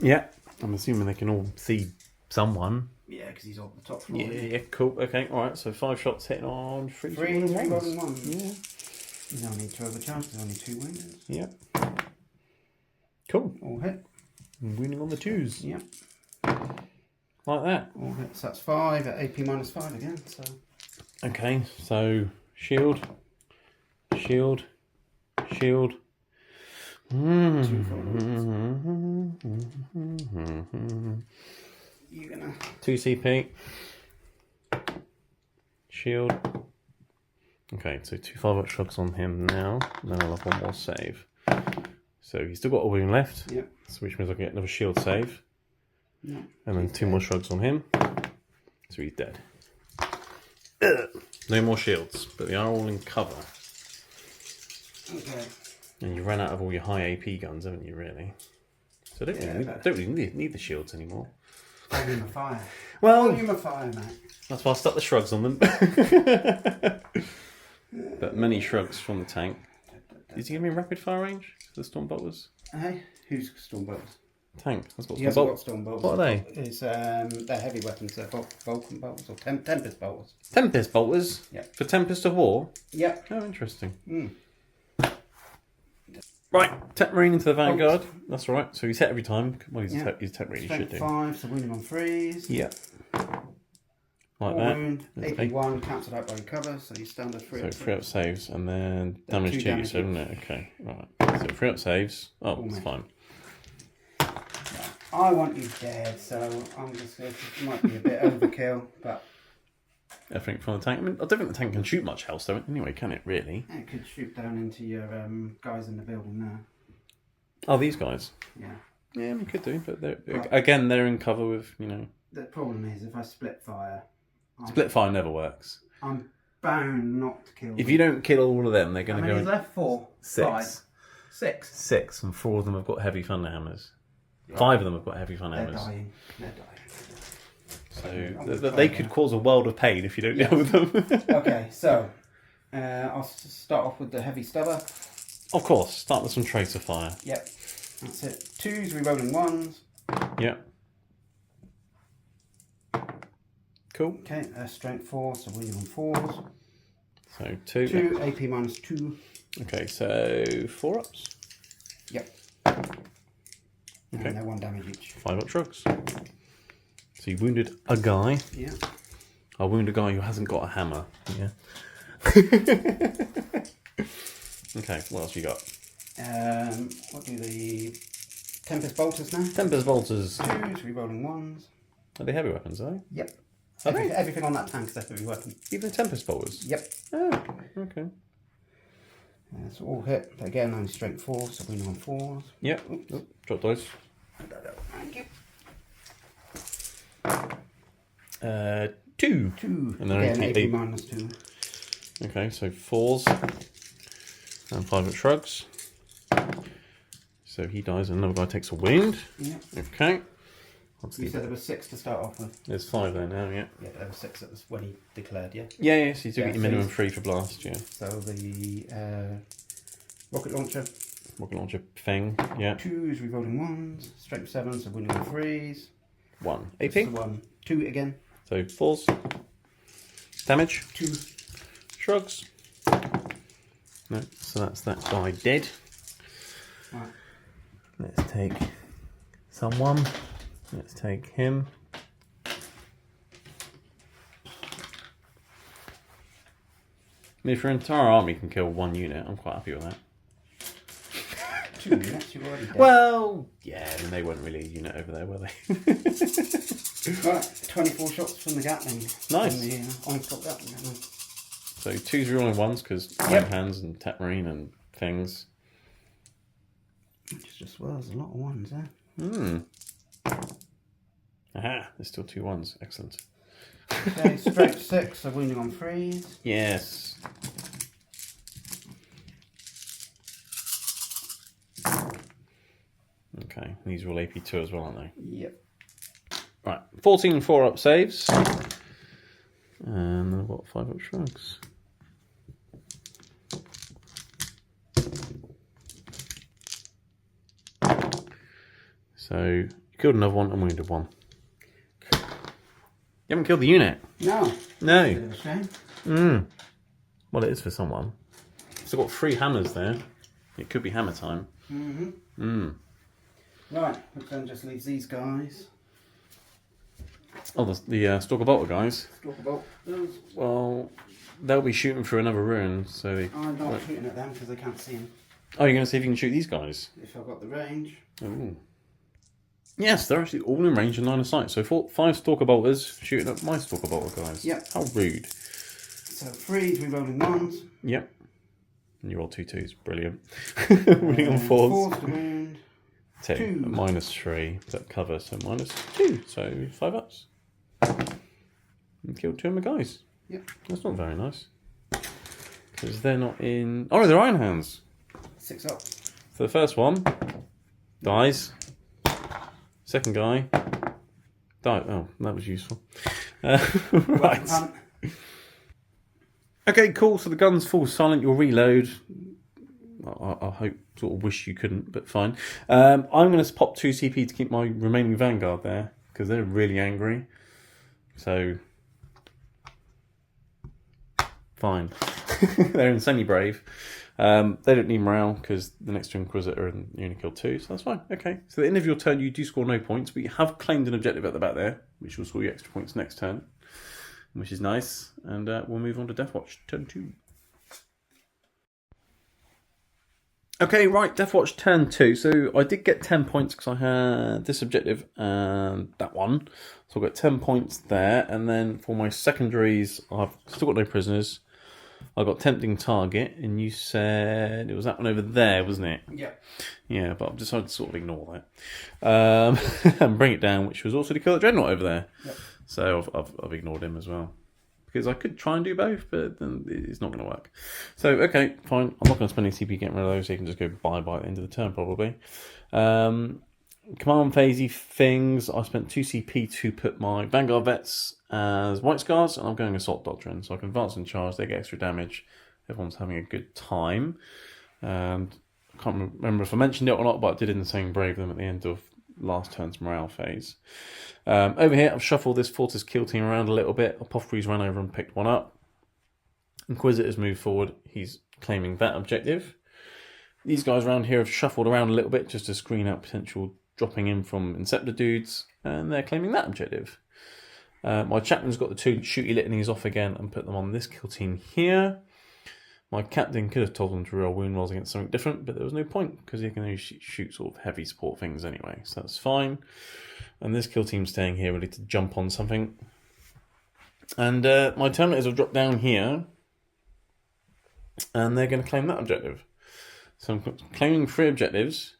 Yeah, I'm assuming they can all see someone. Yeah, because he's on the top floor. Yeah, cool. Okay, all right. So 5 shots hitting on 3 rolling ones. ones. Yeah. You don't need to overcharge. There's only 2 wings. Yep. Cool. All hit. Winning on the 2s. Yep. Like that. All hits. That's 5 at AP -5 again. So. Okay, so shield, shield, shield. 2 You're gonna 2 CP. Shield. Okay, so 2 5-up shrugs on him now. And then I'll have 1 more save. So he's still got a wound left. Yep. So which means I get another shield save. No. And then 2 more shrugs on him. So he's dead. Ugh. No more shields, but they are all in cover. Okay. And you ran out of all your high AP guns, haven't you, really? So I don't really need the shields anymore. Volume of fire. Well, Volume of fire, mate. that's why I stuck the shrugs on them. But many shrugs from the tank. Did you give me rapid fire range for the storm bolters? Hey, who's storm bolts? Tank. That's got He hasn't got storm storm bolts. What are they? It's they're heavy weapons. They're Vulcan bolts or Tempest bolts. Tempest bolters? Yeah. For Tempest of War? Yep. Oh, interesting. Mm. Right, Tech Marine into the Vanguard. That's all right. So he's hit every time. Well, he's a Tech Marine, he should Strength do. 5, so wounding on 3s. Yeah. Like All that. wound. There's AP 1 cancelled out by your cover, so you standard 3 So up. 3 up saves and then damage 2 to you, damage so isn't each. it? Okay, right. So 3 up saves. Oh, Oh, it's mate. fine. I want you dead, so I'm just going to... It might be a bit overkill, but... Everything from the tank. I mean, I don't think the tank can shoot much else, though, anyway, can it, really? It could shoot down into your guys in the building now. Oh, these guys? Yeah. Yeah, we could do, but Right. again, they're in cover with, you know... The problem is, if I split fire... Split fire never works. I'm bound not to kill If them. you don't kill all of them, they're How going to many go... is left? 4? 6. 5? 6? 6, and 4 of them have got heavy thunder hammers. 5 of them have got heavy thunder They're hammers. dying. They're dying. So they could cause a world of pain if you don't deal with them. Okay, so I'll start off with the heavy stubber. Of course, start with some tracer fire. Yep, that's it. 2s, rerolling 1s. Yep. Cool. Okay, strength 4, so wounding on 4s. So 2. 2, AP -2. Okay, so 4 ups. Yep. Okay. And they're 1 damage each. 5 up shrugs. So you wounded a guy. Yeah. I'll wound a guy who hasn't got a hammer. Yeah. Okay, what else you got? What do the Tempest bolters now? Tempest bolters. 2s, rerolling 1s. Are they heavy weapons, are they? Yep. Are they? Everything on that tank is a heavy weapon. Even Tempest bolters? Yep. Oh, okay. So all hit. Again, only strength 4, so wounding on 4s. Yep. Oh, drop dice. Thank you. 2. 2. And then Again, only AP eight. -2. Okay, so 4s. And 5 up shrugs. So he dies and another guy takes a wound. Yep. Okay. You said there were 6 to start off with. There's 5 there now, yeah. Yeah, there were 6. That was when he declared, yeah. Yeah, so you do Yeah, get your so minimum he's- 3 for blast, yeah. So the rocket launcher, Rocket launcher thing, yeah. 2s, rerolling 1s, strength 7, so winning on 3s. 1. That's AP. the 1. 2 again. So 4s. Damage. 2. Shrugs. No, so that's that guy dead. Right. Let's take someone. Let's take him. I mean, if your entire army can kill 1 unit, I'm quite happy with that. 2 units, you're already dead. Well, yeah, and they weren't really a unit over there, were they? Right, 24 shots from the Gatling. Nice. From the on-top Gatling. So 2s rolling 1s because Yep. hands and Tech Marine and things. Which is just, well, there's a lot of 1s there. Aha, there's still 2 1s. Excellent. Okay, strength 6, so wounding on 3s. Yes. Okay, these are all AP2 as well, aren't they? Yep. Right, 14 4-up saves. And then I've got 5-up shrugs. So you killed another one and wounded one. You haven't killed the unit. No. No. Bit of a shame. Well, it is for someone. So I've got 3 hammers there. It could be hammer time. Right, which then just leaves these guys. Oh, the Stalker Bolter guys. Talk about those. Well, they'll be shooting through another ruin, so they... I'm not shooting at them because I can't see them. Oh, you're going to see if you can shoot these guys? If I've got the range. Ooh. Yes, they're actually all in range and line of sight. So 5 Stalker Bolters shooting at my Stalker Bolter guys. Yep. How rude. So 3 re-rolling 1s. Yep. And you roll 2 2s. Brilliant. Winning on 4s. 4 to wound. 2. 2. -3. That cover, so -2. So 5 ups. And killed 2 of my guys. Yep. That's not very nice. Because they're not in... Oh, no, they're Iron Hands. 6 up. So the first one dies. Second guy died. Oh, that was useful. Right. Okay, cool. So the gun's full silent. You'll reload. I hope, sort of wish you couldn't, but fine. I'm going to pop 2 CP to keep my remaining Vanguard there because they're really angry. So, fine. They're insanely brave. They don't need morale because the next to Inquisitor and you only killed 2, so that's fine. Okay. So at the end of your turn, you do score no points, but you have claimed an objective at the back there, which will score you extra points next turn, which is nice. And we'll move on to Deathwatch, turn 2. Okay, right, Deathwatch turn 2. So I did get 10 points because I had this objective and that one. So I got 10 points there. And then for my secondaries, I've still got no prisoners. I got Tempting Target, and you said it was that one over there, wasn't it? Yeah. Yeah, but I've decided to sort of ignore that. And bring it down, which was also to kill the Dreadnought over there. Yep. So I've ignored him as well. Because I could try and do both, but then it's not going to work. So, okay, fine. I'm not going to spend any CP getting rid of those, so you can just go bye-bye at the end of the turn, probably. Command phasey things. I spent 2 CP to put my Vanguard Vets as White Scars, and I'm going Assault Doctrine. So I can advance and charge, they get extra damage. Everyone's having a good time. And I can't remember if I mentioned it or not, but I did Insane Brave them at the end of last turn's morale phase. Over here, I've shuffled this Fortis kill team around a little bit. Apothecaries ran over and picked one up. Inquisitor's moved forward. He's claiming that objective. These guys around here have shuffled around a little bit just to screen out potential dropping in from Inceptor dudes, and they're claiming that objective. My chaplain's got the 2 shooty litanies off again and put them on this kill team here. My captain could have told them to roll wound rolls against something different, but there was no point because he can only shoot sort of heavy support things anyway, so that's fine. And this kill team's staying here ready to jump on something. And my Terminators have dropped down here, and they're going to claim that objective. So I'm claiming 3 objectives.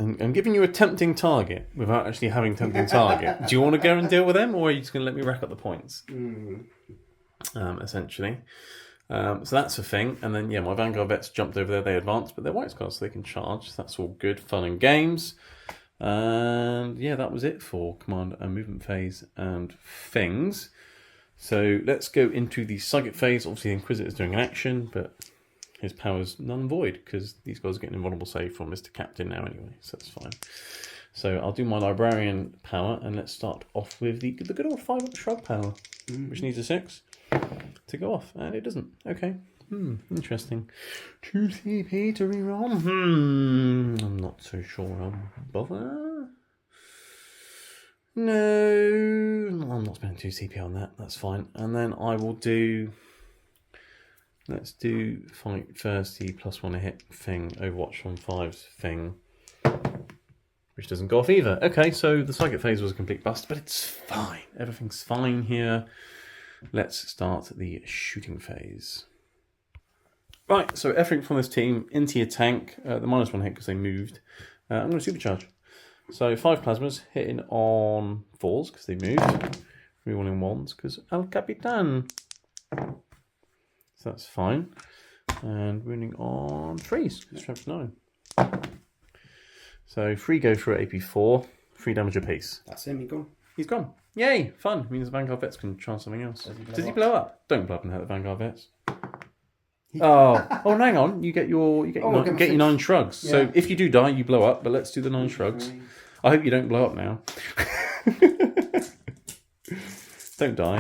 And I'm giving you a tempting target without actually having tempting target. Do you want to go and deal with them, or are you just going to let me rack up the points? Essentially. So that's a thing. And then, yeah, my Vanguard Vets jumped over there. They advanced, but they're White Scars, so they can charge. So that's all good, fun and games. And, yeah, that was it for Command and Movement phase and things. So let's go into the Psychic phase. Obviously, the Inquisitor's doing an action, but his power's null and void because these guys are getting invulnerable save from Mr. Captain now anyway, so that's fine. So I'll do my Librarian power, and let's start off with the good old 5-up Shrug power, which needs a 6 to go off, and it doesn't. Okay, interesting. 2 CP to reroll. I'm not so sure I'll bother. No, I'm not spending 2 CP on that, that's fine. And then I will do... Let's do fight first, the +1 a hit thing, Overwatch on 5's thing, which doesn't go off either. Okay, so the Psychic phase was a complete bust, but it's fine. Everything's fine here. Let's start the shooting phase. Right, so everything from this team into your tank, the -1 hit because they moved. I'm going to supercharge. So 5 plasmas hitting on 4s because they moved. Rerolling 1s because El Capitan. So that's fine. And wounding on 3s. Strength 9. So 3 go through at AP4. 3 damage apiece. That's him, he's gone. He's gone. Yay! Fun. Means the Vanguard Vets can try something else. Does he blow up? Don't blow up and hurt the Vanguard Vets. Oh, hang on. You get your I'll give him your 9 shrugs. Yeah. So if you do die, you blow up. But let's do the 9 shrugs. I hope you don't blow up now. Don't die.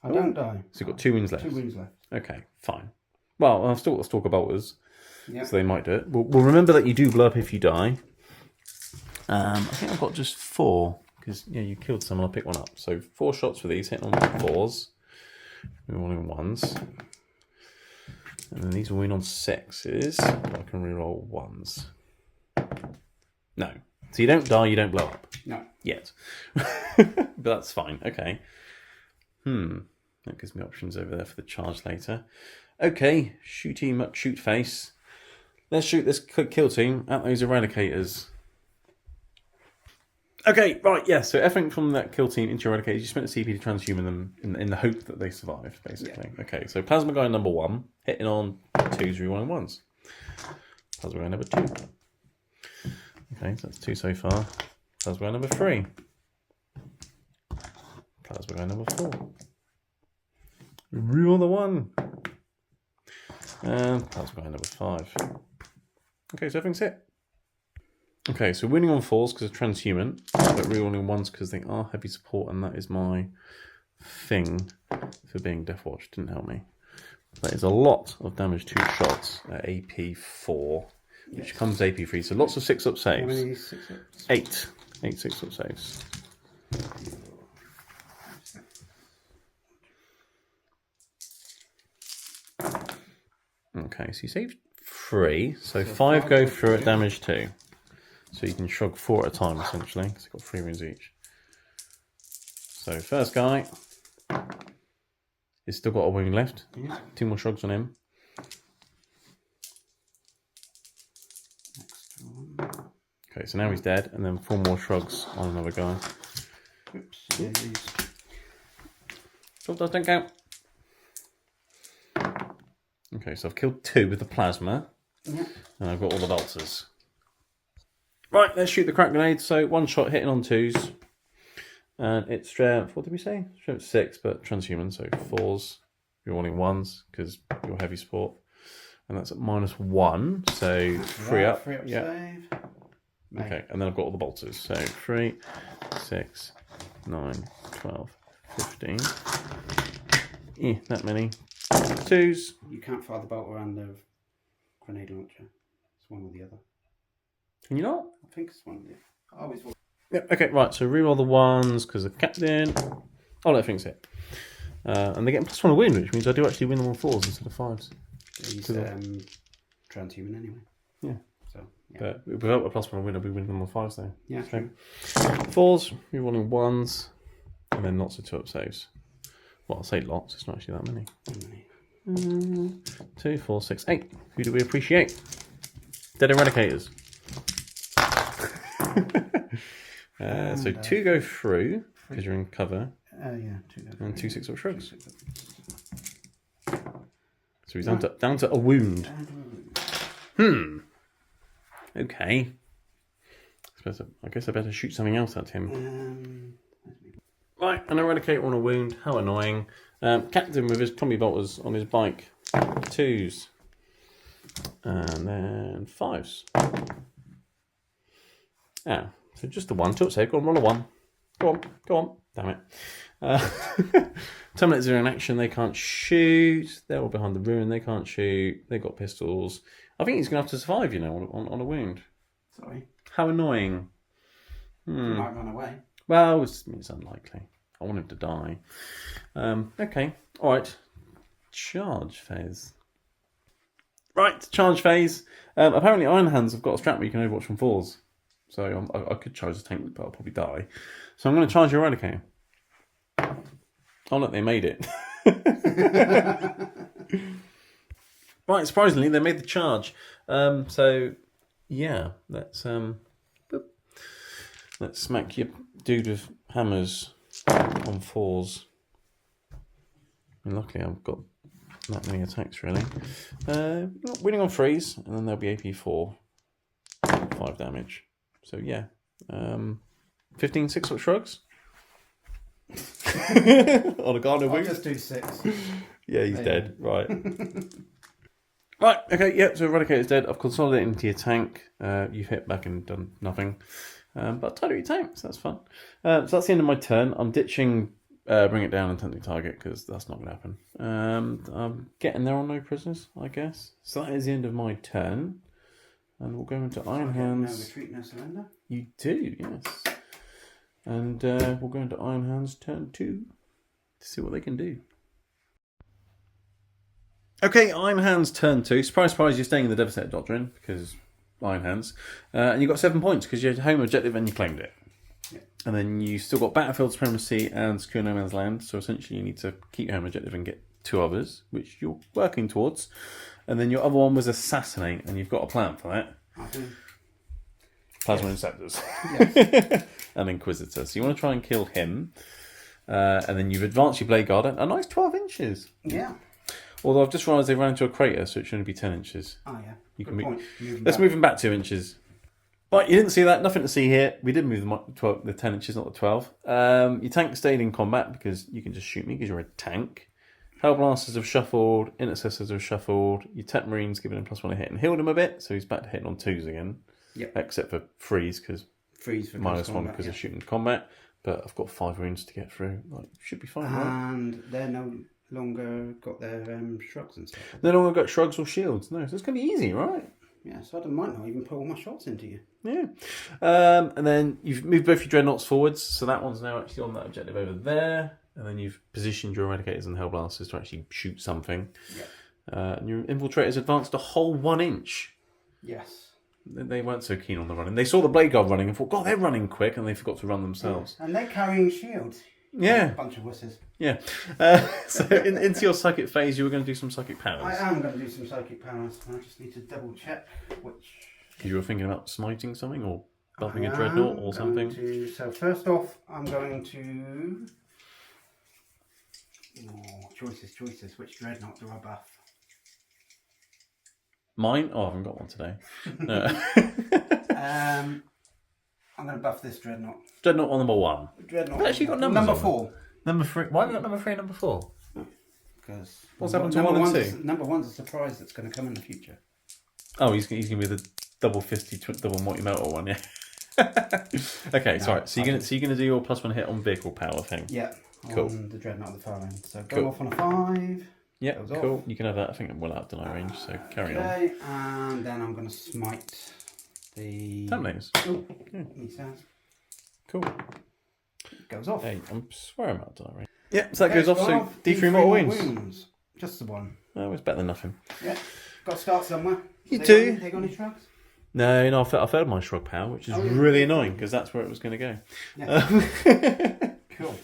I don't die. So you've got 2 wounds left. 2 wounds left. Okay, fine. Well, I've still got Stalker Bolters, Yeah. so they might do it. We'll remember that you do blow up if you die. I think I've got just 4, because you killed someone, I'll pick one up. So 4 shots for these, hitting on 4s. Rerolling 1s. And then these will win on 6s. I can reroll 1s. No. So you don't die, you don't blow up. No. Yet. But that's fine. Okay. That gives me options over there for the charge later. Okay. Shooty muck shoot face. Let's shoot this kill team at those eradicators. Okay, right, yeah. So everything from that kill team into eradicators, you spent a CP to transhuman them in the hope that they survived, basically. Yeah. Okay, so plasma guy number 1, hitting on 2s, rerolling 1s. Plasma guy number 2. Okay, so that's 2 so far. Plasma guy number 3. Plasma guy number 4. Reroll the 1. And plasma guy number 5. Okay, so everything's hit. Okay, so winning on 4s because of transhuman, but rerolling 1s because they are heavy support, and that is my thing for being Deathwatch. Didn't help me. That is a lot of damage to shots at AP 4, which comes AP 3. So lots of 6-up saves. How many 6-ups? 8 6-up saves. Okay, so you saved 3, so 5 go through at damage 2. So you can shrug 4 at a time, essentially, because you've got 3 wounds each. So first guy, he's still got a wound left. 2 more shrugs on him. Okay, so now he's dead, and then 4 more shrugs on another guy. Oops. Don't count. Okay, so I've killed 2 with the plasma, and I've got all the bolters. Right, let's shoot the crack grenade. So 1 shot hitting on 2s, and it's strength. What did we say? Strength 6, but transhuman, so 4s. You're wanting 1s because you're heavy support, and that's at -1. So 3 up. 3 up save. Okay, and then I've got all the bolters. So 3, 6, 9, 12, 15. That many. 2s. You can't fire the bolter and the grenade launcher. It's one or the other. Can you not? I think it's one of the other. Always one. Yep, okay, right, so reroll the 1s because of captain. Oh, no, thing's hit. And they get +1 a win, which means I do actually win them on 4s instead of 5s. He's transhuman anyway. Yeah. So, yeah. But without a +1 win, I'll be winning them on 5s though. Yeah, so, true. 4s, rerolling 1s, and then lots of 2-up saves. Well, I'll say lots, it's not actually that many. 2, 4, 6, 8. Who do we appreciate? Dead Eradicators. So 2 go through because you're in cover. Yeah, 2 go through. And 2 6-up shrugs. So he's down to a wound. Okay. I guess I better shoot something else at him. Right, an Eradicator on a wound. How annoying. Captain with his Tommy Bolters on his bike. 2s. And then 5s. So just the 1. 2-up save. Go on, roll a 1. Go on. Damn it. Terminators are in action. They can't shoot. They're all behind the ruin. They can't shoot. They've got pistols. I think he's going to have to survive, on a wound. Sorry. How annoying. He might run away. Well, it's unlikely. I want him to die. Okay. All right. Charge phase. Right, charge phase. Apparently Iron Hands have got a strat where you can overwatch from 4s. So I could charge the tank, but I'll probably die. So I'm going to charge your Eradicator. Oh, look, they made it. Right, surprisingly, they made the charge. So, yeah, let's smack your dude with hammers on 4s. And luckily, I've got that many attacks, really. Winning on 3s, and then there'll be AP 4. 5 damage. So, yeah. 15 6-up shrugs. On a garden I'll wound. just do 6. Yeah, he's dead. Right. Right, okay, yeah, so Eradicator's dead. I've consolidated into your tank. You've hit back and done nothing. But tied up your tank, so that's fun. So that's the end of my turn. I'm ditching Bring It Down and Tempting Target because that's not going to happen. I'm getting there on no prisoners, I guess. So that is the end of my turn. And we'll go into Iron Hands. No retreat, no surrender. You do, yes. And we'll go into Iron Hands turn 2 to see what they can do. Okay, Iron Hands turn 2. Surprise, surprise, you're staying in the Devastator Doctrine because Iron Hands. And you got 7 points because you had home objective and you claimed it. Yeah. And then you still got Battlefield Supremacy and Secure No Man's Land. So essentially you need to keep your home objective and get 2 others, which you're working towards. And then your other one was Assassinate, and you've got a plan for that. I do. Plasma Inceptors. Yes. And Inquisitor. So you want to try and kill him. And then you've advanced your Blade Guard a nice 12 inches. Yeah. Although I've just realised they ran into a crater, so it should only be 10 inches. Oh, yeah. You Good can point. Let's move them back 2 inches. Right, you didn't see that. Nothing to see here. We did move the 10 inches, not the 12. Your tank stayed in combat because you can just shoot me because you're a tank. Hellblasters have shuffled. Intercessors have shuffled. Your Tech Marines giving him +1 a hit and healed him a bit, so he's back to hitting on 2s again. Yep. Except for freeze because freeze for -1 because of shooting combat. But I've got 5 wounds to get through. Like, should be fine, right? And they're no longer got their shrugs and stuff. They no longer got shrugs or shields. No, so it's going to be easy, right? Yeah, so I might not even put all my shots into you. Yeah. And then you've moved both your Dreadnoughts forwards, so that one's now actually on that objective over there. And then you've positioned your Eradicators and Hellblasters to actually shoot something. Yeah. And your Infiltrators advanced a whole 1 inch. Yes. They weren't so keen on the running. They saw the Blade Guard running and thought, God, they're running quick, and they forgot to run themselves. Yeah. And they're carrying shields. Yeah. A bunch of wusses. Yeah. So into your psychic phase, you were going to do some psychic powers. I am going to do some psychic powers. I just need to double check which. Because you were thinking about smiting something or buffing a dreadnought or something. So first off, I'm going to. Oh, choices. Which dreadnought do I buff? Mine? Oh, I haven't got one today. No. I'm going to buff this dreadnought. Dreadnought on number 1. Dreadnought. I've actually got numbers number on 4. Number 3. Why not number 3 and number 4? Because what's happened to 1 and 2? Number 1's a surprise that's going to come in the future. Oh, he's going to be the double fisty, double multi-metal one, yeah. Okay, No, sorry. So you're going to do your +1 hit on vehicle power thing. Yeah. Cool. On the dreadnought at the far end. So go Cool. off on a 5. Yeah, Goes cool. off. You can have that. I think I'm well out of deny range, so carry on. Okay, and then I'm going to smite the. Terminators. Oh, Yeah. he says. Cool. Goes off. Hey, I swear I'm out of deny range. Yeah, so that Okay, goes off. So off. D3 mortal wounds. Just the 1. Oh, it's better than nothing. Yeah. Got to start somewhere. You do. They got any shrugs? No, I failed my shrug power, which is really annoying because that's where it was going to go. Yeah. Cool.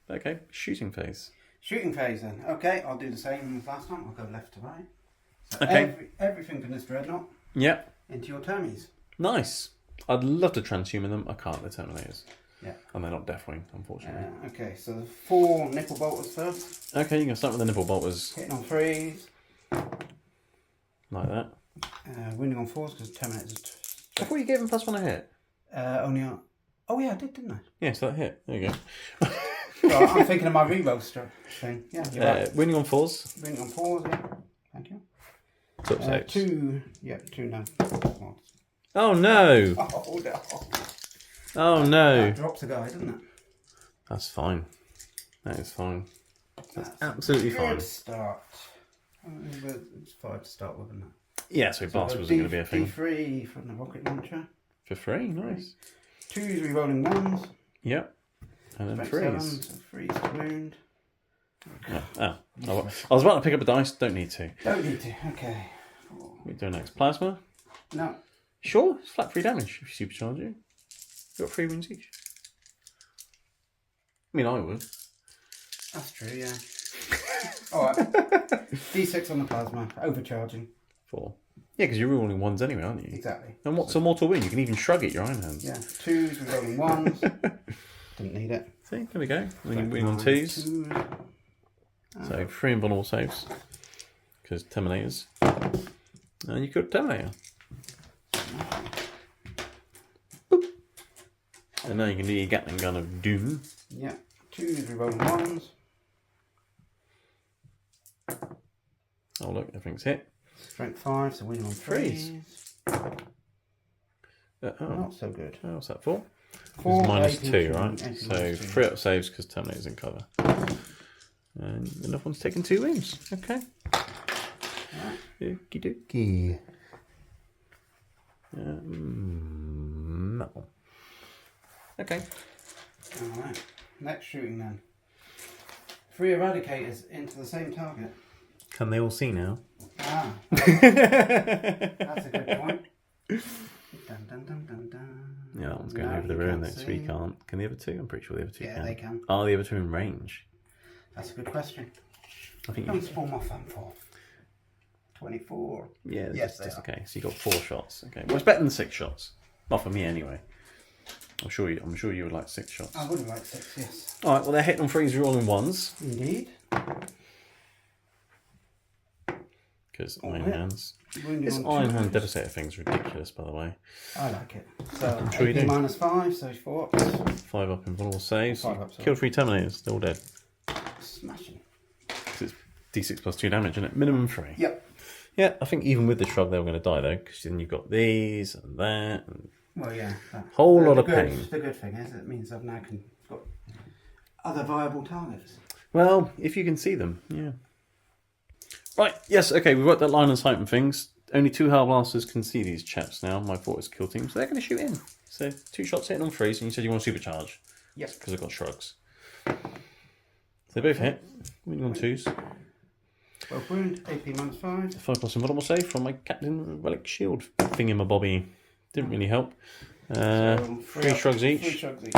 Okay, shooting phase. Shooting phase then. Okay, I'll do the same as last time. I'll go left to right. So Okay. everything from this dreadnought Yeah, into your termies. nice. I'd love to transhuman them. I can't. They're Terminators. Yeah. And they're not Deathwing, unfortunately. Okay, so the 4 nipple bolters first. Okay, you can start with the nipple bolters Hitting on 3s. like that. Winning on 4s because Terminators. I thought you gave them +1 a hit. Only on. Oh yeah, I did, didn't I? Yeah, so that hit. There you go. Well, I'm thinking of my reroll thing. Yeah, you're right. Winning on 4s. Winning on 4s, yeah. Thank you. Top 6. 2. Yeah, 2 no. Oh no! Oh no. Oh no! That drops a guy, doesn't it? That's fine. That is fine. That's absolutely fine. Good start. But it's 5 to start with, isn't it? Yeah, so Blast wasn't going to be a thing. D3 from the rocket launcher. For free, nice. 2s rerolling 1s. Yep. And then Strength 3s. 7, so 3s to wound. Oh. I was about to pick up a dice, don't need to. Don't need to, okay. What are we doing next? Plasma? No. Sure, it's flat 3 damage if you supercharge it. You've got 3 wounds each. I mean, I would. That's true, yeah. Alright. D6 on the plasma, overcharging. 4. Yeah, because you're rolling 1s anyway, aren't you? Exactly. And what's a mortal wound? You can even shrug it, your Iron Hands. Yeah, 2s rerolling 1s. Didn't need it. See, there we go. And then you're winning on 2s. 2s. So 3 invulnerable saves. Because Terminators. And you could Terminator. Boop. And now you can do your Gatling gun of doom. Yeah, 2s rerolling 1s. Oh look, everything's hit. Strength 5, so winning on Freeze. threes. Oh, Not so good. what's that for? 4, It's minus AP 2, two, right? AP So minus 2. 3 up saves because Terminator's in cover. And another one's taking 2 wounds. Okay. Okie dokie. No. Okay. Alright, next shooting then. 3 eradicators into the same target. Can they all see now? Ah, that's a good point. Dun, dun, dun, dun, dun. Yeah, that one's going No, over the you room can't next see. week, can't. Can the other 2? I'm pretty sure the other 2 Yeah, can. they can. Are the other 2 in range? That's a good question. I think How you... much spawn my fun for? 24. Yeah, Yes, just they are. okay. So you got 4 shots. Okay, well it's better than 6 shots. Not for me anyway. I'm sure you would like 6 shots. I would have liked 6, yes. All right. Well, they're hitting on 3s, rolling 1s Indeed. because Oh, Iron yeah. Hands. Wounding This on Iron 2s. Hand Devastator thing's ridiculous, by the way. I like it. So, I'm sure you AP do. minus 5, so 4 ups. 5 up in vulnerable saves. 5 up, sorry. Killed 3 Terminators. They're all dead. Smashing. 'Cause it's D6 plus 2 damage, isn't it? Minimum 3. Yep. Yeah, I think even with the shrug, they were going to die though, because then you've got these and that. And Well, yeah. Whole lot the of good, pain. The good thing is it means I've now got other viable targets. well, if you can see them, yeah. Right. Yes. Okay. We've got that line of sight and things. Only 2 Hellblasters can see these chaps now. My thought is kill team, so they're going to shoot in. So 2 shots hitting on 3s, and you said you want to supercharge. Yes. Because I've got shrugs. So they both hit. Winning on 2s. 12 wound, AP minus 5. 5 plus invulnerable save from my Captain Relic Shield thingamabobby. Didn't really help. So 3 shrugs each. 3 shrugs each.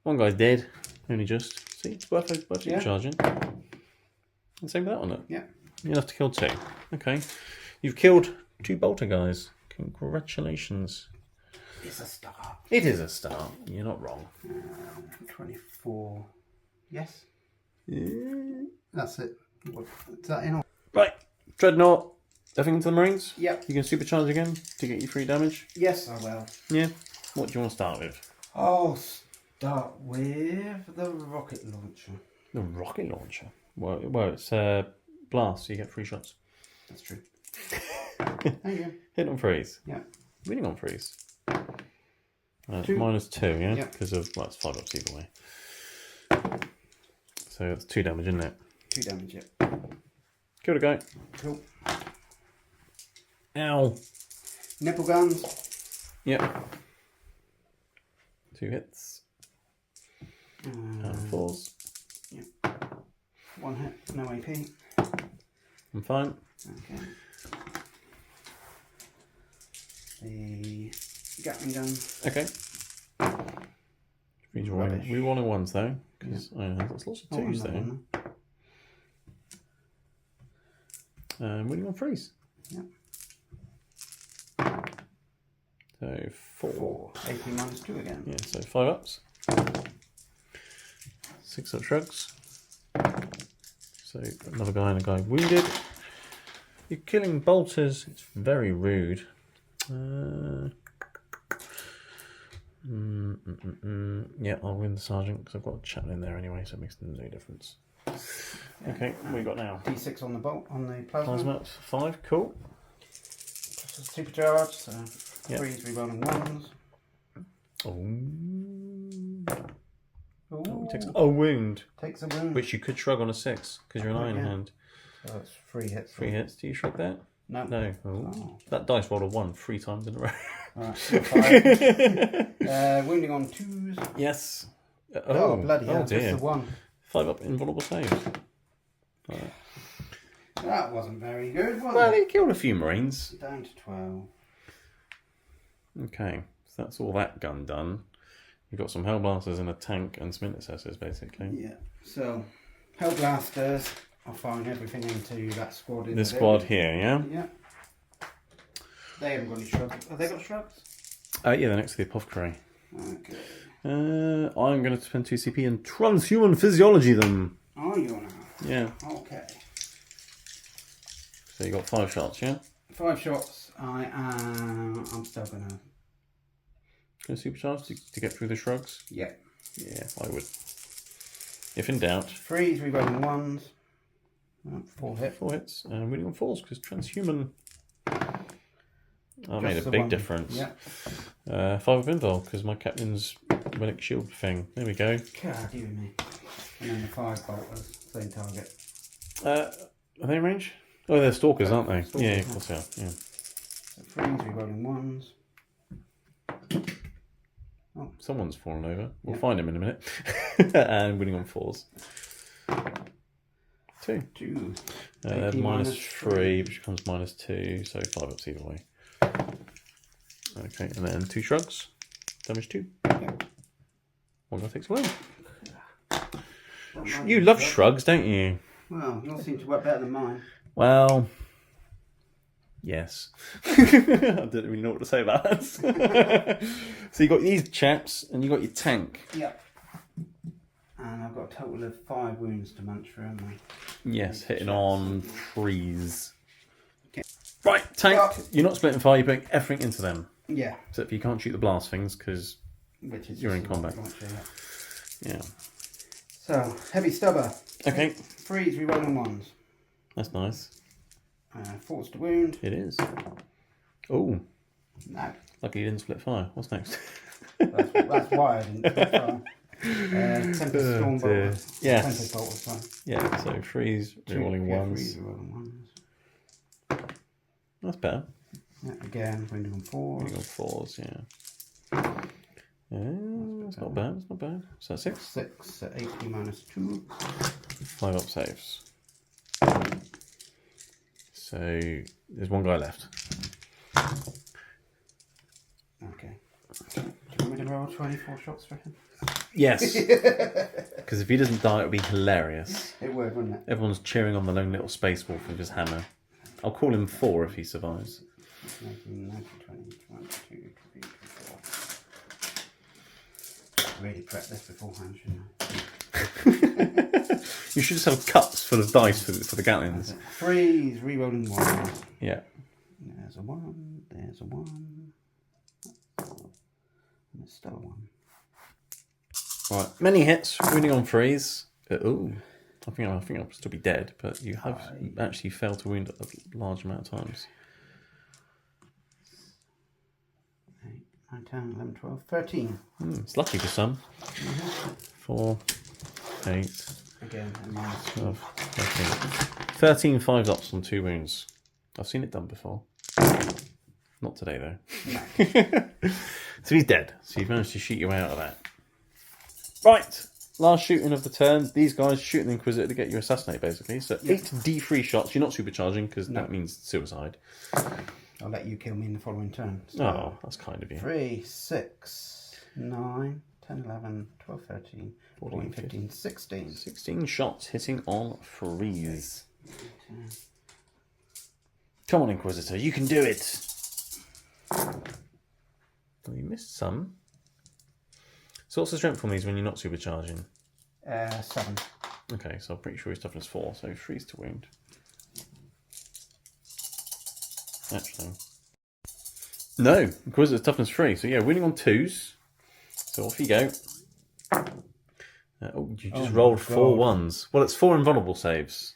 One guy's dead. Only just. See, it's worth Yeah. supercharging. And same with that one, look. Yeah. You'll have to kill 2. Okay. You've killed 2 bolter guys. Congratulations. It's a start. It is a start. You're not wrong. 24. Yes. That's it. Is that in all? Right. Dreadnought. Everything to the Marines? Yep. You can supercharge again to get you 3 damage? Yes, I will. Yeah. What do you want to start with? I'll start with the rocket launcher. The rocket launcher. Well it's blast, so you get 3 shots. That's true. Thank you. Hit on 3s. Yeah. Winning on 3s. 2. Minus 2, yeah? Yeah. Because of, well, it's 5 ups either way. So that's 2 damage, isn't it? 2 damage, yeah. Killed a guy. Cool. Ow. Nipple guns. Yep. 2 hits. And 4s. 1 hit, no AP. I'm fine. Okay. The Gatling gun. Okay. Rubbish. We rolling 1s though, because there's lots of 2s another there. one. Winning on 3s. Yep. So 4. AP minus 2 again. Yeah, so 5 ups. 6 up shrugs. So another guy and a guy wounded. You're killing bolters. It's very rude. Yeah, I'll win the sergeant because I've got a chaplain there anyway, so it makes no difference. Okay, what we got now? D6 on the bolt on the plasma. Plasma 5, cool. Plus a supercharge, so Yep. 3s rerolling 1s. Oh, takes a wound, Takes a wound. which you could shrug on a 6 because you're an iron Yeah. hand. So it's 3 hits. 3 hits. Do you shrug that? No. No. Oh. That dice rolled a 1 3 times in a row. Alright, so 5. Wounding on 2s. Yes. Oh, bloody hell, oh dear. just the 1. 5 up invulnerable saves. Right. That wasn't very good, was Well, it? he killed a few Marines. Down to 12. Okay, so that's all that gun done. You've got some Hellblasters and a tank and some intercessors, basically. Yeah. So, Hellblasters, I'll find everything into that squad. In This the squad village. here, yeah? Yeah. They haven't got any shrugs. Have they got shrugs? Yeah, they're next to the apothecary. Okay. I'm going to spend 2 CP and transhuman physiology them. Are you now? Yeah. Okay. So you got 5 shots, yeah? 5 shots. I'm still gonna. Going to supercharge to get through the shrugs? Yeah. Yeah, I would. If in doubt. 3s rerolling 1s. 4 hit. 4 hits, and winning on 4s because transhuman. That made Just a the big one. difference. Yeah. 5 of invul because my captain's relic shield thing. There we go. God, you and me. And then the 5 bolters, same target. Are they in range? Oh, they're stalkers, aren't they? Stalkers, Yeah, of course they are. Yeah. So 3s, rerolling 1s. Someone's fallen over. We'll Yeah. find him in a minute. And winning on 4s. 2. 2. They're AP -3, which becomes -2, so 5 ups either way. Okay, and then 2 shrugs. Damage 2. Yeah. One guy takes away. You love shrugs, don't you? Well, yours seem to work better than mine. Well, yes. I don't really know what to say about that. So you got these chaps, and you got your tank. Yep. And I've got a total of 5 wounds to munch through, haven't I? Yes, hitting on 3s. Okay. Right, tank. You're not splitting fire, you're putting everything into them. Yeah. Except for you can't shoot the blast things, because Which is you're in just combat. yeah. Yeah. So, heavy stubber. Okay, 3s, rerolling 1s. that's nice. 4s to wound. It is. Oh, No. lucky you didn't split fire. What's next? That's why I didn't put fire. Tempest Storm dear. Bolter. Yes. Tempest Bolter, sorry. Yeah, so 3s, rerolling 1s. 3s, rerolling 1s. That's better. Yeah, again, wounding on 4s. Winning on 4s, yeah. That's not bad, that's not bad. So that's 6. 6 at AP -2. 5 up saves. So there's one guy left. Okay. Do you want me to roll 24 shots for him? Yes. Because if he doesn't die, it would be hilarious. It would, wouldn't it? Everyone's cheering on the lone little space wolf with his hammer. I'll call him 4 if he survives. 19, 20, 21, 22, 23, 24. Really prep this beforehand, shouldn't I? You should just have cups full of dice for the Gatlins. 3s, rerolling 1. Yeah. There's a 1, there's a 1. And there's still a 1. Right. Many hits, winning on 3s. Ooh. I think I'll still be dead, but you have actually failed to wound a large amount of times. 8, 9, 10, 11, 12, 13. It's lucky for some. 4, 8, Again, and minus 12, 13. 13 5 ups on 2 wounds. I've seen it done before. Not today, though. So he's dead. So you've managed to shoot your way out of that. Right. Last shooting of the turn. These guys shooting the Inquisitor to get you assassinated, basically. So 8 D3 shots. You're not supercharging, because that means suicide. I'll let you kill me in the following turn. So Oh, that's kind of you. 3, 6, 9, 10, 11, 12, 13, 14, 15, 16. 16 shots hitting on 3s. Come on, Inquisitor. You can do it. Well, you missed some. So what's the strength on these when you're not supercharging? 7. Okay, so I'm pretty sure his toughness 4, so 3's to wound. Actually. No, Inquisitor's toughness 3, so yeah, winning on 2s. So off you go. You just rolled 4 1s. Well, it's 4 invulnerable saves.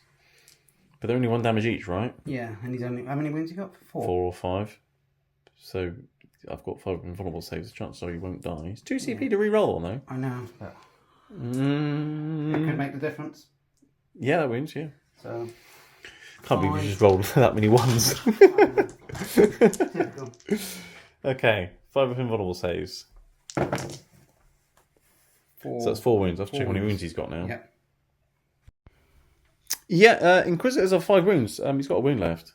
But they're only 1 damage each, right? Yeah, and he's only... How many wounds you got? 4? 4 or 5. So I've got 5 invulnerable saves. The chances are he won't die. It's 2 CP to re-roll on, though. I know, but... It could make the difference. Yeah, that wounds, yeah. So... Can't believe you just rolled that many 1s. Typical. Okay, 5 of invulnerable saves. 4. So that's 4 wounds. I'll 4 check how many wounds. wounds he's got now. Yeah. Yeah, Inquisitors have 5 wounds. He's got a wound left.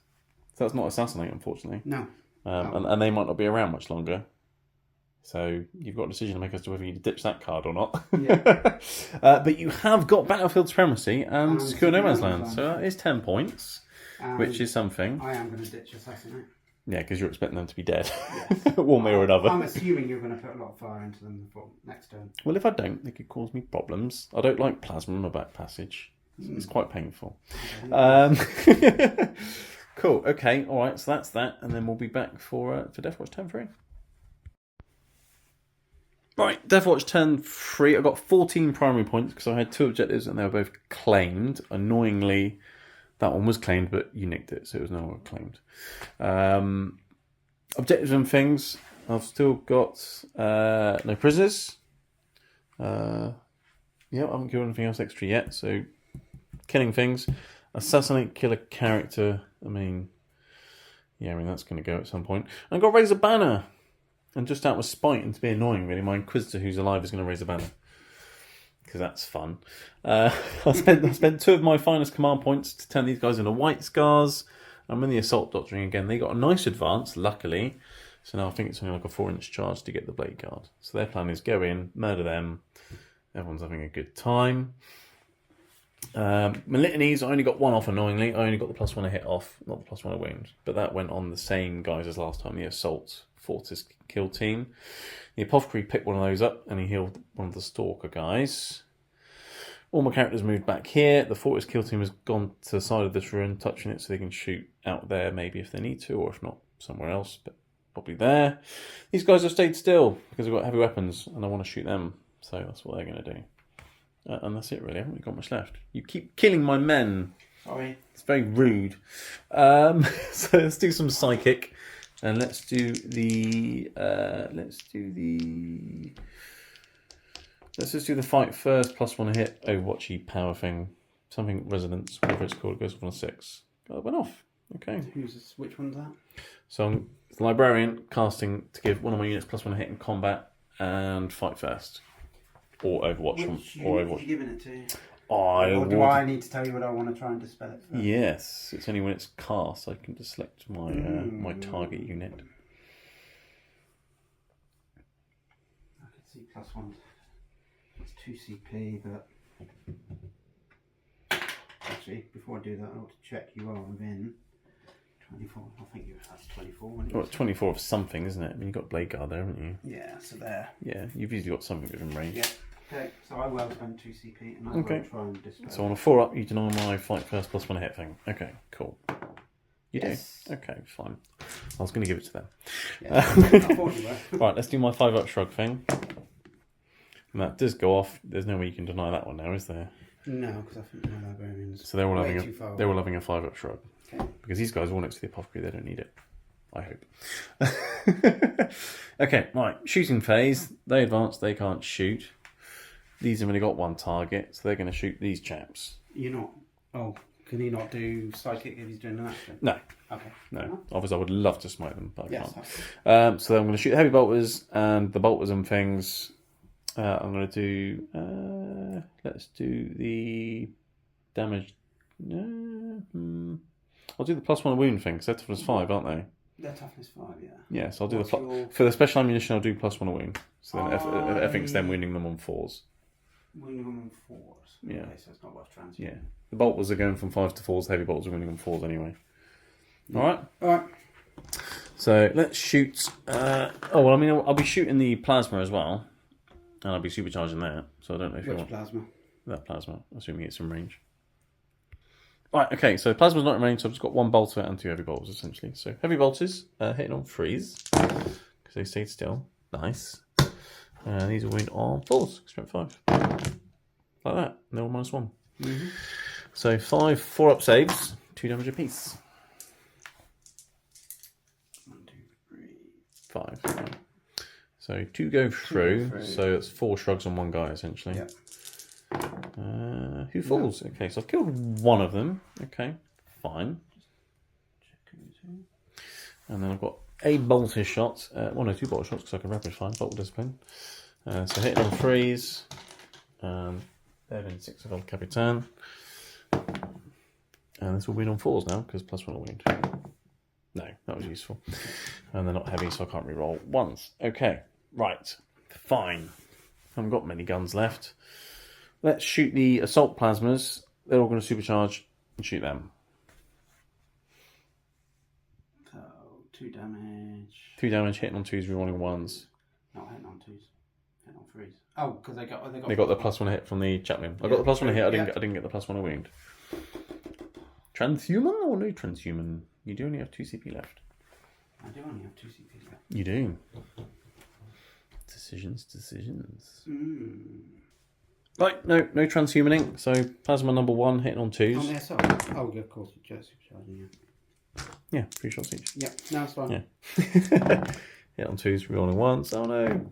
So that's not assassinate, unfortunately. No. And they might not be around much longer. So you've got a decision to make as to whether you ditch that card or not. Yeah. But you have got Battlefield Supremacy and Secure No Man's Secure No Land. Man's So that is 10 points, which is something. I am going to ditch Assassinate. Yeah, because you're expecting them to be dead. Yes. One way or another. I'm assuming you're going to put a lot of fire into them for next turn. Well, if I don't, they could cause me problems. I don't like plasma in my back passage. It's quite painful. Cool. Okay. All right. So that's that, and then we'll be back for Deathwatch turn 3. Right, Deathwatch turn 3. I got 14 primary points because I had 2 objectives and they were both claimed. Annoyingly, That one was claimed, but you nicked it, so it was no longer claimed. Objectives and things. I've still got no prisoners. I haven't killed anything else extra yet, so killing things. Assassinate, kill a character. I mean, that's going to go at some point. And I've got to raise a banner. And just out of spite and to be annoying, really, my Inquisitor who's alive is going to raise a banner. Because that's fun. I spent 2 of my finest command points to turn these guys into White Scars. I'm in the Assault Doctrine again. They got a nice advance, luckily. So now I think it's only like a 4-inch charge to get the Blade Guard. So their plan is go in, murder them. Everyone's having a good time. My litanies, I only got 1 off, annoyingly. I only got the +1 a hit off, not the +1 a wound. But that went on the same guys as last time, the Assault Fortis kill team. The Apothecary picked one of those up and he healed one of the Stalker guys. All my characters moved back here. The Fortis kill team has gone to the side of this ruin, touching it so they can shoot out there maybe if they need to, or if not, somewhere else, but probably there. These guys have stayed still because they've got heavy weapons and I want to shoot them, so that's what they're going to do. And that's it, really. I haven't really got much left. You keep killing my men. Sorry. It's very rude. So let's do some psychic. And let's just do the fight first, +1 hit, Overwatchy power thing. Something resonance, whatever it's called, goes up on a 6. Oh, it went off. Okay. Which one's that? So I'm the Librarian casting to give one of my units +1 hit in combat and fight first. Or Overwatch. Or Overwatch. Are you giving it to? Or do I need to tell you what I want to try and dispel it first? Yes, it's only when it's cast I can just select my my target unit. I can see +1. It's 2 CP, but actually, before I do that, I want to check you are within 24. I think that's 24. Well, 24 of something, isn't it? I mean, you've got Blade Guard there, haven't you? Yeah, so there. Yeah, you've usually got something within range. Yeah. Okay, so I will spend 2 CP and I will try and dispel. So on a 4-up, you deny my fight first +1 hit thing. Okay, cool. You do? Okay, fine. I was going to give it to them. Yeah, I thought you were. Right, let's do my 5-up shrug thing. And that does go off. There's no way you can deny that one now, is there? No, because I think my librarians. So they're all having a 5-up shrug. Okay. Because these guys are all next to the Apothecary, they don't need it. I hope. Okay, right. Shooting phase. They advance, they can't shoot. These have only got 1 target, so they're going to shoot these chaps. You're not. Oh, can he not do psychic if he's doing an action? No. Okay. No. Obviously, I would love to smite them, but I Yes. can't. So I'm going to shoot the heavy bolters and the bolters and things. I'm going to do. Let's do the damage. I'll do the +1 wound thing because they're toughness 5, aren't they? They're toughness 5, yeah. Yeah, so I'll do for the special ammunition. I'll do +1 wound. So then I think it's them wounding them on 4s. Wounding them on 4s. Yeah. Okay, so it's not worth transferring. Yeah, the bolters are going from 5 to 4s. Heavy bolters are winning on 4s anyway. All right. So let's shoot. I'll be shooting the plasma as well, and I'll be supercharging that. So I don't know if you want plasma. That plasma, assuming it's in range. Right. Okay. So plasma's not in range, so I've just got 1 bolter and 2 heavy bolters essentially. So heavy bolters hitting on 3s because they stayed still. Nice. These are wound on 4s, strength 5. Like that. They're all -1. Mm-hmm. So 5 4-up saves, 2 damage apiece. 1, 2, 3. 5. Yeah. So 2 go through, so it's 4 shrugs on 1 guy essentially. Yep. Who falls? Okay, so I've killed 1 of them. Okay, fine. And then I've got a bolter shot. 1 or 2 bolter shots because I can rapid fire, bolt discipline. So hitting on 3s. They're in 6 of El Capitan. And this will win on 4s now because +1 will win. No, that was useful. And they're not heavy, so I can't re-roll 1s. Okay, right. Fine. I haven't got many guns left. Let's shoot the assault plasmas. They're all going to supercharge and shoot them. So 2 damage. 2 damage, hitting on 2s, rerolling 1s. Not hitting on 2s. Hitting on 3s. Oh, because they got the +1 hit from the chaplain. I got the +1 hit. I didn't get the +1 wound. Transhuman or no transhuman? You do only have 2 CP left. I do only have 2 CP left. You do. Decisions. Right, no transhumaning. So plasma number 1 hitting on 2s. On their side. Oh, yeah, of course, it's just supercharging you. Yeah, 3 shots each. Yep, no, it's fine. Yeah. Hit on 2s, rerolling once. Oh no.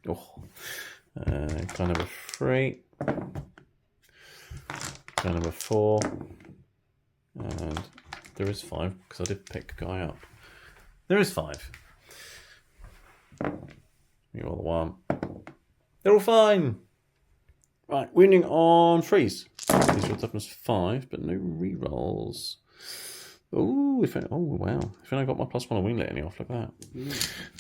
Oh. Guy number 3. Guy number 4. And there is 5 because I did pick a guy up. There is 5. Reroll the 1. They're all fine. Right, wounding on freeze. These are toughness 5, but no rerolls. Oh, wow. If I got my +1 on wound letting off, look at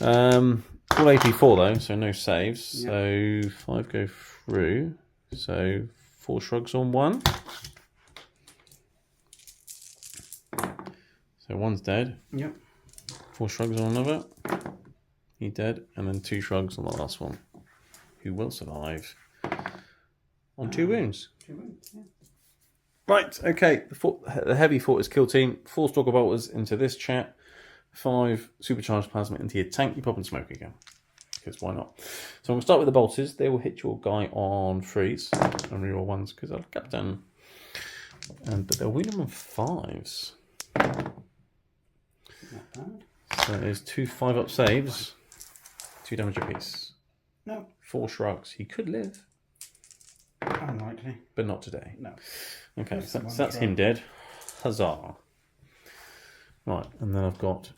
that. All AP 4 though, so no saves. Yep. So 5 go through. So 4 shrugs on 1. So 1's dead. Yep. 4 shrugs on another. He's dead. And then 2 shrugs on the last one. Who will survive on 2 wounds. 2 wounds, yeah. Right, okay. The heavy Fortis kill team. 4 Stalker Bolters into this chat. 5 supercharged plasma into your tank. You pop and smoke again. Because why not? So I'm going to start with the Bolters. They will hit your guy on freeze. And reroll 1s because I've kept them. But they'll win them on 5s. Not bad. So there's 2 5-up saves. 2 damage apiece. No. 4 shrugs. He could live. Unlikely. But not today. No. Okay, so that's him dead. Huzzah. Right, and then I've got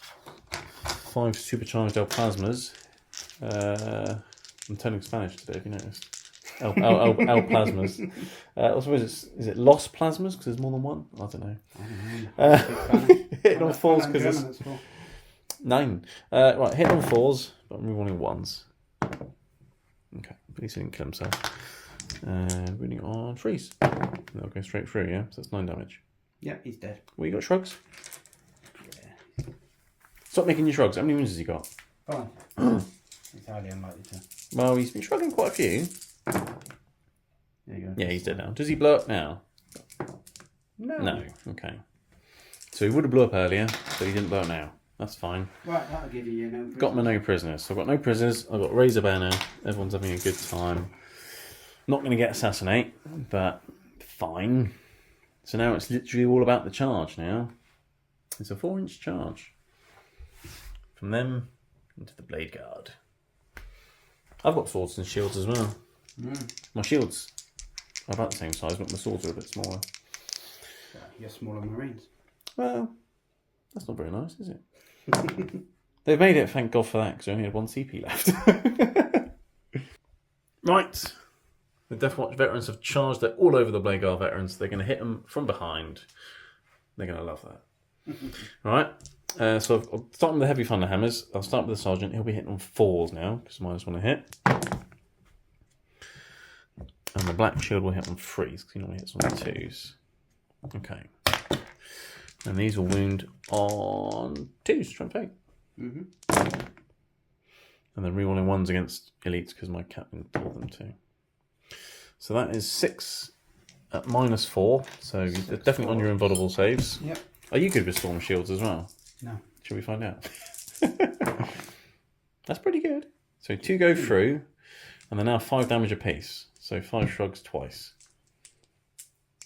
5 supercharged El Plasmas. I'm turning Spanish today, if you noticed. El Plasmas. I suppose is it Los Plasmas because there's more than one? I don't know. Hitting on 4s because there's 9. Right, hitting on 4s, but I'm rerolling 1s. Okay, at least he didn't kill himself. Winning on freeze. They'll go straight through, yeah? So that's 9 damage. Yep, he's dead. Well, you got shrugs? Yeah. Stop making your shrugs. How many wounds has he got? 5. He's highly unlikely to. Well, he's been shrugging quite a few. There you go. Yeah, he's dead now. Does he blow up now? No. No. Okay. So he would have blew up earlier, but he didn't blow up now. That's fine. Right, that'll give you no prisoners. Got my no prisoners. So I've got no prisoners. I've got Razor Banner. Everyone's having a good time. Not going to get assassinate, but fine. So now it's literally all about the charge now. It's a 4-inch charge. From them into the Blade Guard. I've got swords and shields as well. My shields are about the same size, but my swords are a bit smaller. You're smaller Marines. Well, that's not very nice, is it? They've made it, thank God for that, because I only had 1 CP left. Right. The Deathwatch veterans have charged. They're all over the Blade Guard veterans. They're going to hit them from behind. They're going to love that. Right. So I'll start with the heavy thunder hammers. I'll start with the sergeant. He'll be hitting on 4s now because minus 1 to hit. And the black shield will hit on 3s because he normally hits on 2s. Okay. And these will wound on 2s. Try and fake. And then rerolling 1s against elites because my captain told them to. So that is 6 at minus 4. So you're definitely on your invulnerable saves. Yep. Are you good with storm shields as well? No. Should we find out? That's pretty good. So 2 go through, and they're now 5 damage apiece. So 5 shrugs twice.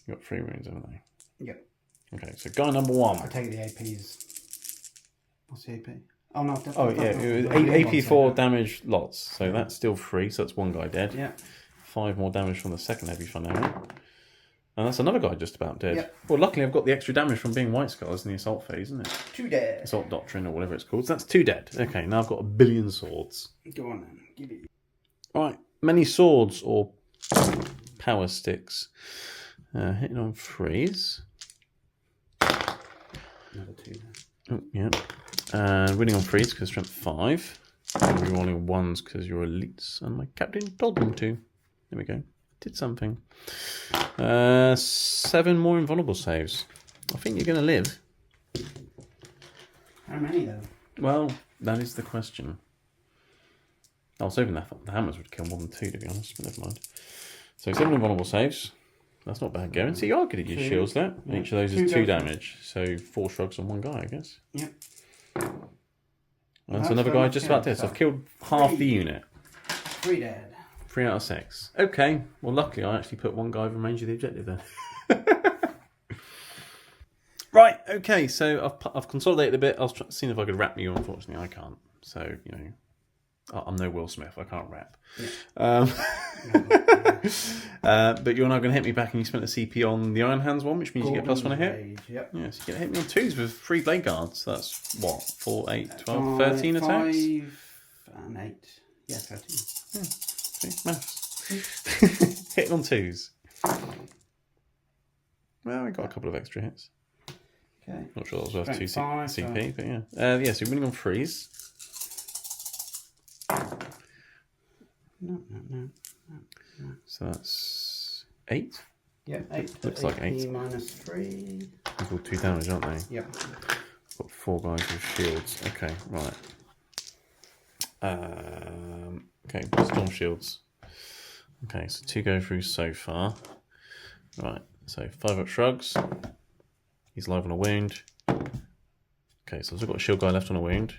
You got 3 wounds, haven't they? Yep. Okay, so guy number 1. I take the APs. What's the AP? Oh no. Oh yeah, it was AP 4 damage lots. So that's still 3. So that's 1 guy dead. Yeah. 5 more damage from the second heavy thunder hammer. And that's another guy just about dead. Yep. Well, luckily I've got the extra damage from being White Scars in the assault phase, isn't it? 2 dead. Assault Doctrine or whatever it's called. So that's 2 dead. Okay, now I've got 1 billion swords. Go on then. Give it. Alright, many swords or power sticks. Hitting on 3s. Another 2 then. Oh, yeah. And winning on 3s because strength 5. And rerolling 1s because you're elites. And my captain told them to. There we go. Did something. 7 more invulnerable saves. I think you're going to live. How many though? Well, that is the question. I was hoping that the hammers would kill more than 2, to be honest, but never mind. So 7 invulnerable saves. That's not bad going. So you are good at your shields there. Yeah. Each of those is 2 damage. So 4 shrugs on 1 guy, I guess. Yep. And that's another guy just about dead. So I've killed half the unit. 3 dead. 3 3 out of 6. Okay, well luckily I actually put one guy over range of the objective then. Right, okay, so I've consolidated a bit. I was seeing if I could wrap you. Unfortunately, I can't. So, you know, I'm no Will Smith. I can't rap. Yeah. But you're now going to hit me back, and you spent a CP on the Iron Hands one, which means you get +1 a hit. Yep. Yeah, so you get to hit me on 2s with 3 blade guards. So that's what? 4, 8, 12, 13 attacks? 5 and 8. Yeah, 13. Yeah, see, maths. Hitting on 2s. Well, we got a couple of extra hits. Okay. Not sure that was worth 2 5, CP, but yeah. Yeah, so you're winning on 3s. No. So that's 8. Yeah, 8. Looks like 8. Minus 3. They've got 2 damage, aren't they? Yep. Got 4 guys with shields. Okay, right. Okay, storm shields. Okay, so 2 go through so far. Right, so 5 up shrugs. He's live on a wound. Okay, so I've got a shield guy left on a wound,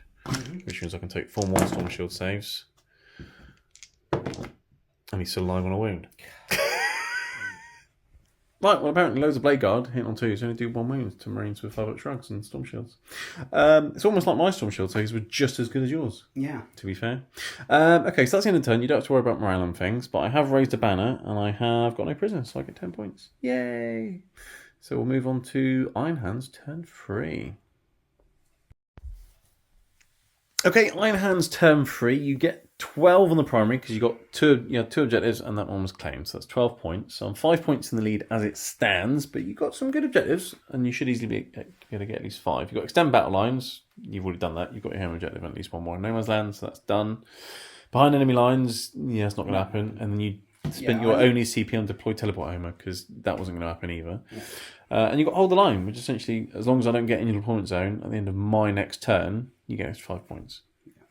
which means I can take 4 more storm shield saves. And he's still alive on a wound. Right, well apparently loads of blade guard hitting on 2s only do 1 wound to marines with 5 up shrugs and storm shields. It's almost like my storm shield saves were just as good as yours. Yeah. To be fair. Okay, so that's the end of the turn. You don't have to worry about morale and things, but I have raised a banner and I have got no prisoners, so I get 10 points. Yay! So we'll move on to Iron Hands turn 3. Okay, Iron Hands turn 3. You get 12 on the primary because you got two objectives and that one was claimed. So that's 12 points. So I'm 5 points in the lead as it stands, but you've got some good objectives and you should easily be able to get at least 5. You've got extend battle lines. You've already done that. You've got your hammer objective and at least 1 more in No Man's Land, so that's done. Behind enemy lines, yeah, it's not going to happen. And then you spent your only CP on deploy teleport hammer because that wasn't going to happen either. Yeah. And you've got hold the line, which essentially, as long as I don't get in your deployment zone at the end of my next turn, you get extra 5 points. Yeah.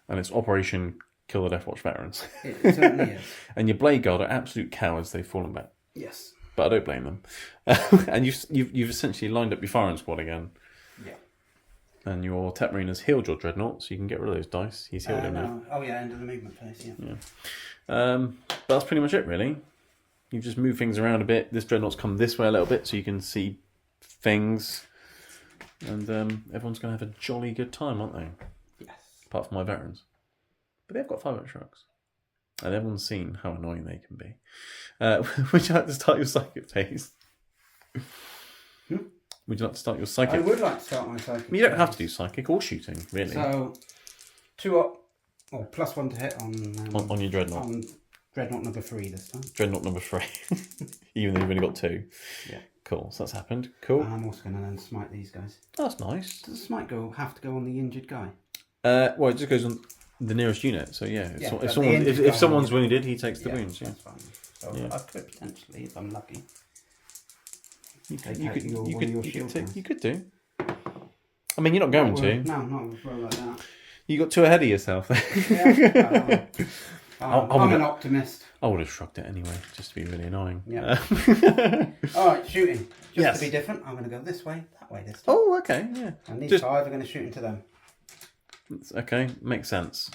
And it's Operation Kill the Deathwatch veterans. It certainly is. And your Blade Guard are absolute cowards. They've fallen back. Yes. But I don't blame them. And you've essentially lined up your firing squad again. Yeah. And your Tech Marine has healed your Dreadnought, so you can get rid of those dice. He's healed him now. Oh yeah, end of the movement phase, yeah. But that's pretty much it, really. You've just moved things around a bit. This Dreadnought's come this way a little bit, so you can see things. And everyone's going to have a jolly good time, aren't they? Yes. Apart from my veterans. But they've got 5 shrugs. And everyone's seen how annoying they can be. Would you like to start your psychic phase? Would you like to start your psychic? I would like to start my psychic. You don't have to do psychic or shooting, really. So, 2 up, or +1 to hit on your Dreadnought. On Dreadnought number 3 this time. Dreadnought number 3. Even though you've only got 2. Yeah. Cool, so that's happened. Cool. I'm also going to then smite these guys. Oh, that's nice. Does the smite have to go on the injured guy? Well, it just goes on the nearest unit. So yeah, if someone's wounded, he takes the wounds. Yeah, that's fine. So I could potentially, if I'm lucky. You could do. I mean, you're not going to. No, not with a roll like that. You got 2 ahead of yourself. Yeah, I'm an optimist. I would have shrugged it anyway, just to be really annoying. Yeah. All right, shooting. Just to be different, I'm going to go this way, that way this time. Oh, okay, yeah. And these 5 are going to shoot into them. Okay, makes sense.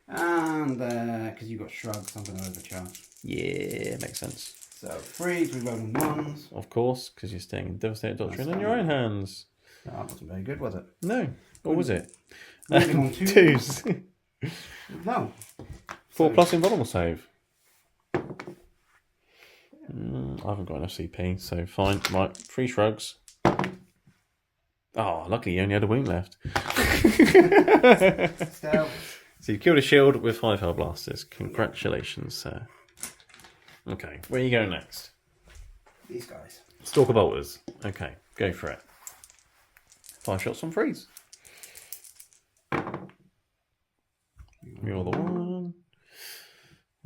And because you've got shrugs, I'm going to overcharge. Yeah, makes sense. So 3s, we roll on 1s. Of course, because you're staying in Devastated Doctrine in your own hands. No, that wasn't very good, was it? No. Or was it? Moving on 2s. No. 4+ invulnerable save. I haven't got enough CP, so fine. Right, 3 shrugs. Oh, luckily you only had a wound left. Still. So you killed a shield with 5 Hell Blasters. Congratulations, sir. Okay, where are you going next? These guys. Stalker Bolters. Okay, go for it. 5 shots on 3s. You're the 1.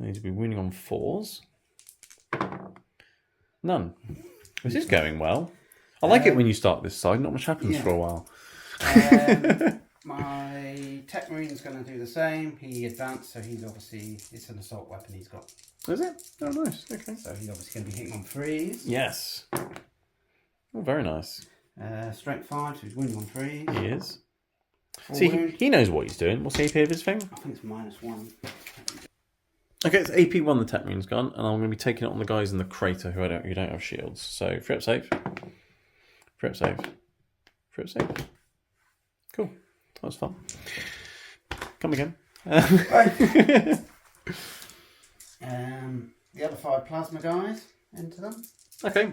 I need to be winning on 4s. None. This is going well. I like it when you start this side. Not much happens for a while. My Tech Marine's going to do the same. He advanced, so he's obviously... It's an assault weapon he's got. Is it? Oh, nice. Okay. So he's obviously going to be hitting on 3s. Yes. Oh, very nice. Strength 5, so he's winning on 3s. He is. See, he knows what he's doing. What's the AP of his thing? I think it's -1. Okay, it's AP1 the Tech Marine's gone, and I'm going to be taking it on the guys in the crater who don't have shields. So free up save. Free up save. Free up save. Cool. That was fun. Come again. The other 5 plasma guys into them. Okay.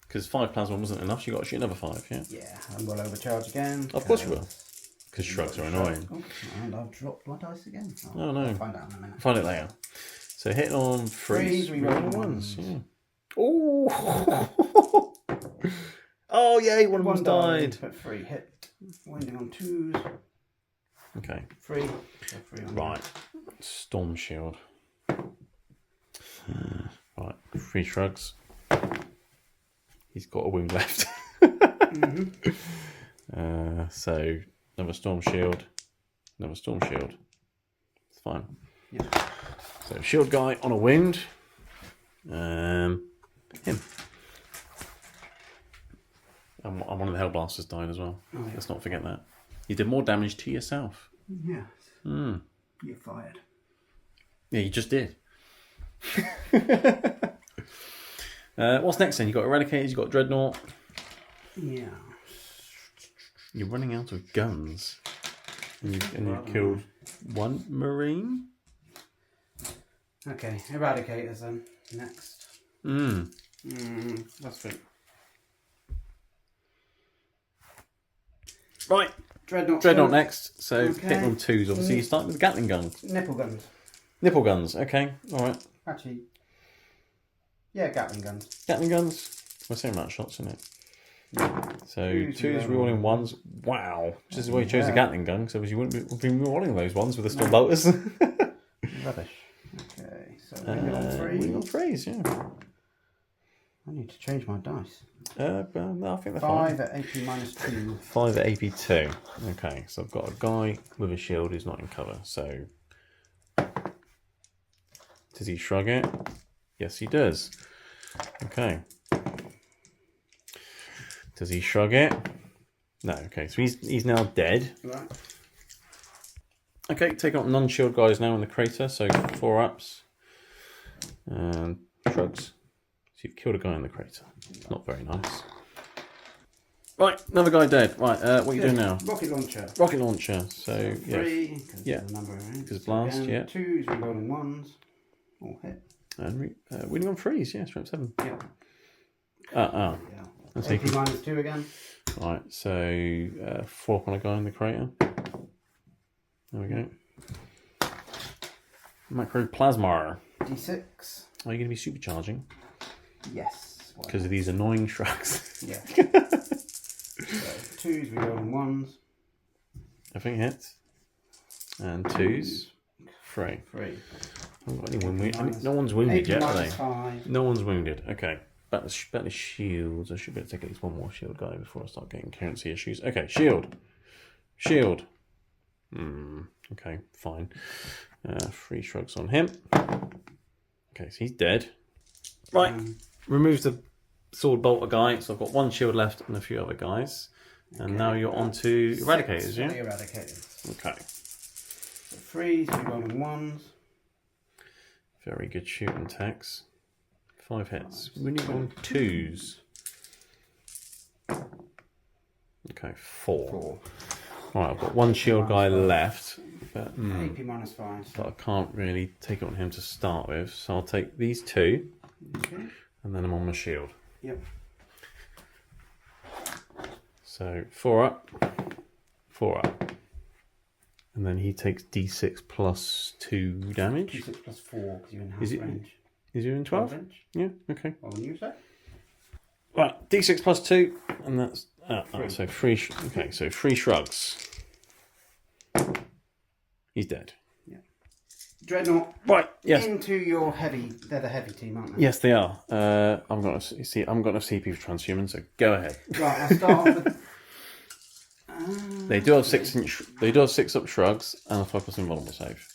Because 5 plasma wasn't enough, you got to shoot another 5, yeah? Yeah, and we'll overcharge again. Of course you will. Because shrugs are annoying. Oh, and I've dropped my dice again. Oh no. I'll find out in a minute. Find it later. So hit on freeze, reroll ones. ones. Yeah. Oh. Oh yay! One of them's died. But 3 hit. Winding on 2s. Okay. 3. So 3 on Right. Storm shield. Right. 3 shrugs. He's got a wound left. So another storm shield. Another storm shield. It's fine. Yeah. So shield guy on a wound. Him. And one of the Hellblasters died as well. Oh, yeah. Let's not forget that. You did more damage to yourself. Yes. Mm. You're fired. Yeah, you just did. What's next then? You got Eradicators, you got Dreadnought. Yeah. You're running out of guns. And you've killed 1 Marine? Okay, Eradicators then. Next. That's it. Right. Dreadnought next. So Okay. hit on 2s, obviously. You start with Gatling guns. Nipple guns. Nipple guns, okay. Alright. Actually, yeah, Gatling guns. Gatling guns. We're saying about shots, isn't it? So 2s rolling. rolling 1s. Wow. Which is why you chose a Yeah. Gatling gun, because you wouldn't have been rolling those ones with the Storm Bolters. Rubbish. Okay, so winding on 3. Wing on 3s, yeah. I need to change my dice. But no, I think they're 5 fine. at AP minus 2. 5 at AP2. Okay, so I've got a guy with a shield who's not in cover. So does he shrug it? Yes, he does. Okay. Does he shrug it? No. Okay, so he's now dead. Right. Okay, take out non-shield guys now in the crater. So 4 ups and shrugs. So you've killed a guy in the crater. Not very nice. Right, another guy dead. Right, what are you doing now? Rocket launcher. Rocket launcher. So, yeah. 3. Yeah. The number of Because blast, again, yeah. 2s, rerolling 1s. All hit. And winning on 3s, yeah, strength 7. Yeah. Yeah. Yeah. That's AP AP. minus 2 again. Right, so 4 up on a guy in the crater. There we go. Macro Plasma. D6. Are you going to be supercharging? Yes. Because of these annoying shrugs. Yeah. So 2s, rerolling 1s. Everything hits. And 2s. 3. 3. I haven't got any wounded. Minus- No one's wounded AP yet, are they? minus 5. No one's wounded. Okay. Back to shields. I should be able to take at least one more shield guy before I start getting currency issues. Okay, shield. Shield. Okay, fine. 3 shrugs on him. Okay, so he's dead. Right. Removes the sword bolter guy. So I've got 1 shield left and a few other guys. And now you're on to Eradicators, 6 yeah? for the Eradicators. Okay. So 3s, rerolling 1s. Very good shooting tax. 5 hits. Winning on 2s. Okay, 4. 4. Alright, I've got 1 shield guy left. But, AP minus 5. but I can't really take it on him to start with. So I'll take these 2. Okay. And then I'm on my shield. Yep. So 4 up. 4 up. And then he takes d6 plus 2 damage. D6 plus 4 because you're in half Is it- range. Is he in 12? Range. Yeah, okay. What will you say? Right, d6 plus 2. And that's... Three. so 3... Okay, so 3 shrugs. He's dead. Dreadnought. Right, yes. Into your heavy. They're the heavy team, aren't they? Yes, they are. I'm going to see. I'm going to CP for transhuman. So go ahead. Right, I'll start with. They do have 6-inch. They do have 6 up shrugs and a 5+ invulnerable save.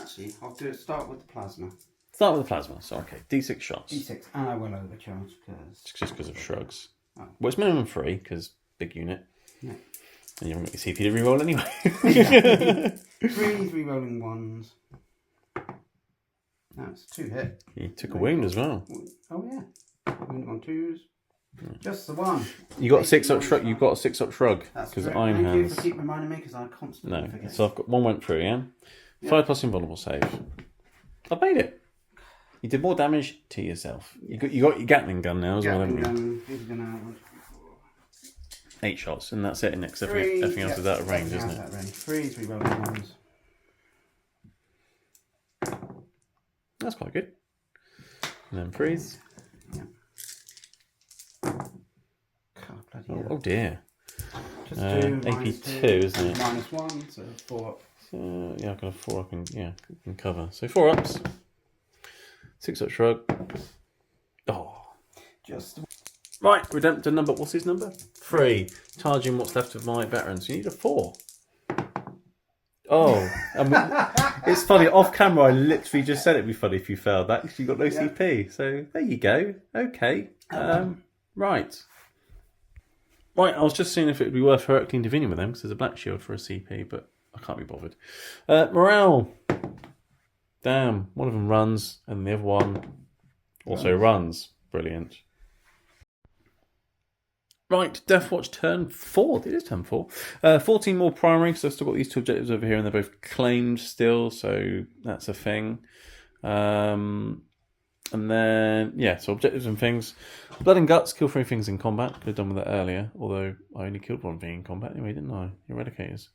Actually, I'll start with the plasma. Start with the plasma. So okay, d6 shots. D6, and I will overcharge because. Just because of shrugs. Oh. Well, it's minimum 3 because big unit. Yeah. And you haven't got your CP to reroll anyway. 3 rerolling 1s. That's 2 hit. He took a wound as well. Oh yeah. Wound on 2s. Just the one. You got a 6-up shrug. You've got a 6-up shrug because Iron Thank you Hands. for keep reminding me because I constantly forget. So I've got 1 went through. Yeah. 5 plus invulnerable save. I made it. You did more damage to yourself. You got your Gatling gun now as well, haven't you? 8 shots, and that's it. Next, everything else is out of range, isn't it? 3 rolling ones. That's quite good. And then freeze. Oh dear. Just AP2, isn't it? -1, so 4 up. So, yeah, I've got a 4 up and can cover. So 4 ups. 6-up shrug. Oh. Just Right, Redemptor number. What's his number? 3. Charging what's left of my veterans. You need a 4. Oh, it's funny. Off camera, I literally just said it'd be funny if you failed that because you got no CP. So there you go. Okay. Right. I was just seeing if it would be worth Heraclean Divining with them because there's a black shield for a CP, but I can't be bothered. Morale. Damn. One of them runs, and the other one also runs. Brilliant. Right, Deathwatch turn 4. It is turn 4. 14 more primary, so I've still got these 2 objectives over here, and they're both claimed still, so that's a thing. And then, so objectives and things. Blood and Guts, kill 3 things in combat. Could have done with that earlier, although I only killed 1 thing in combat anyway, didn't I? Eradicators.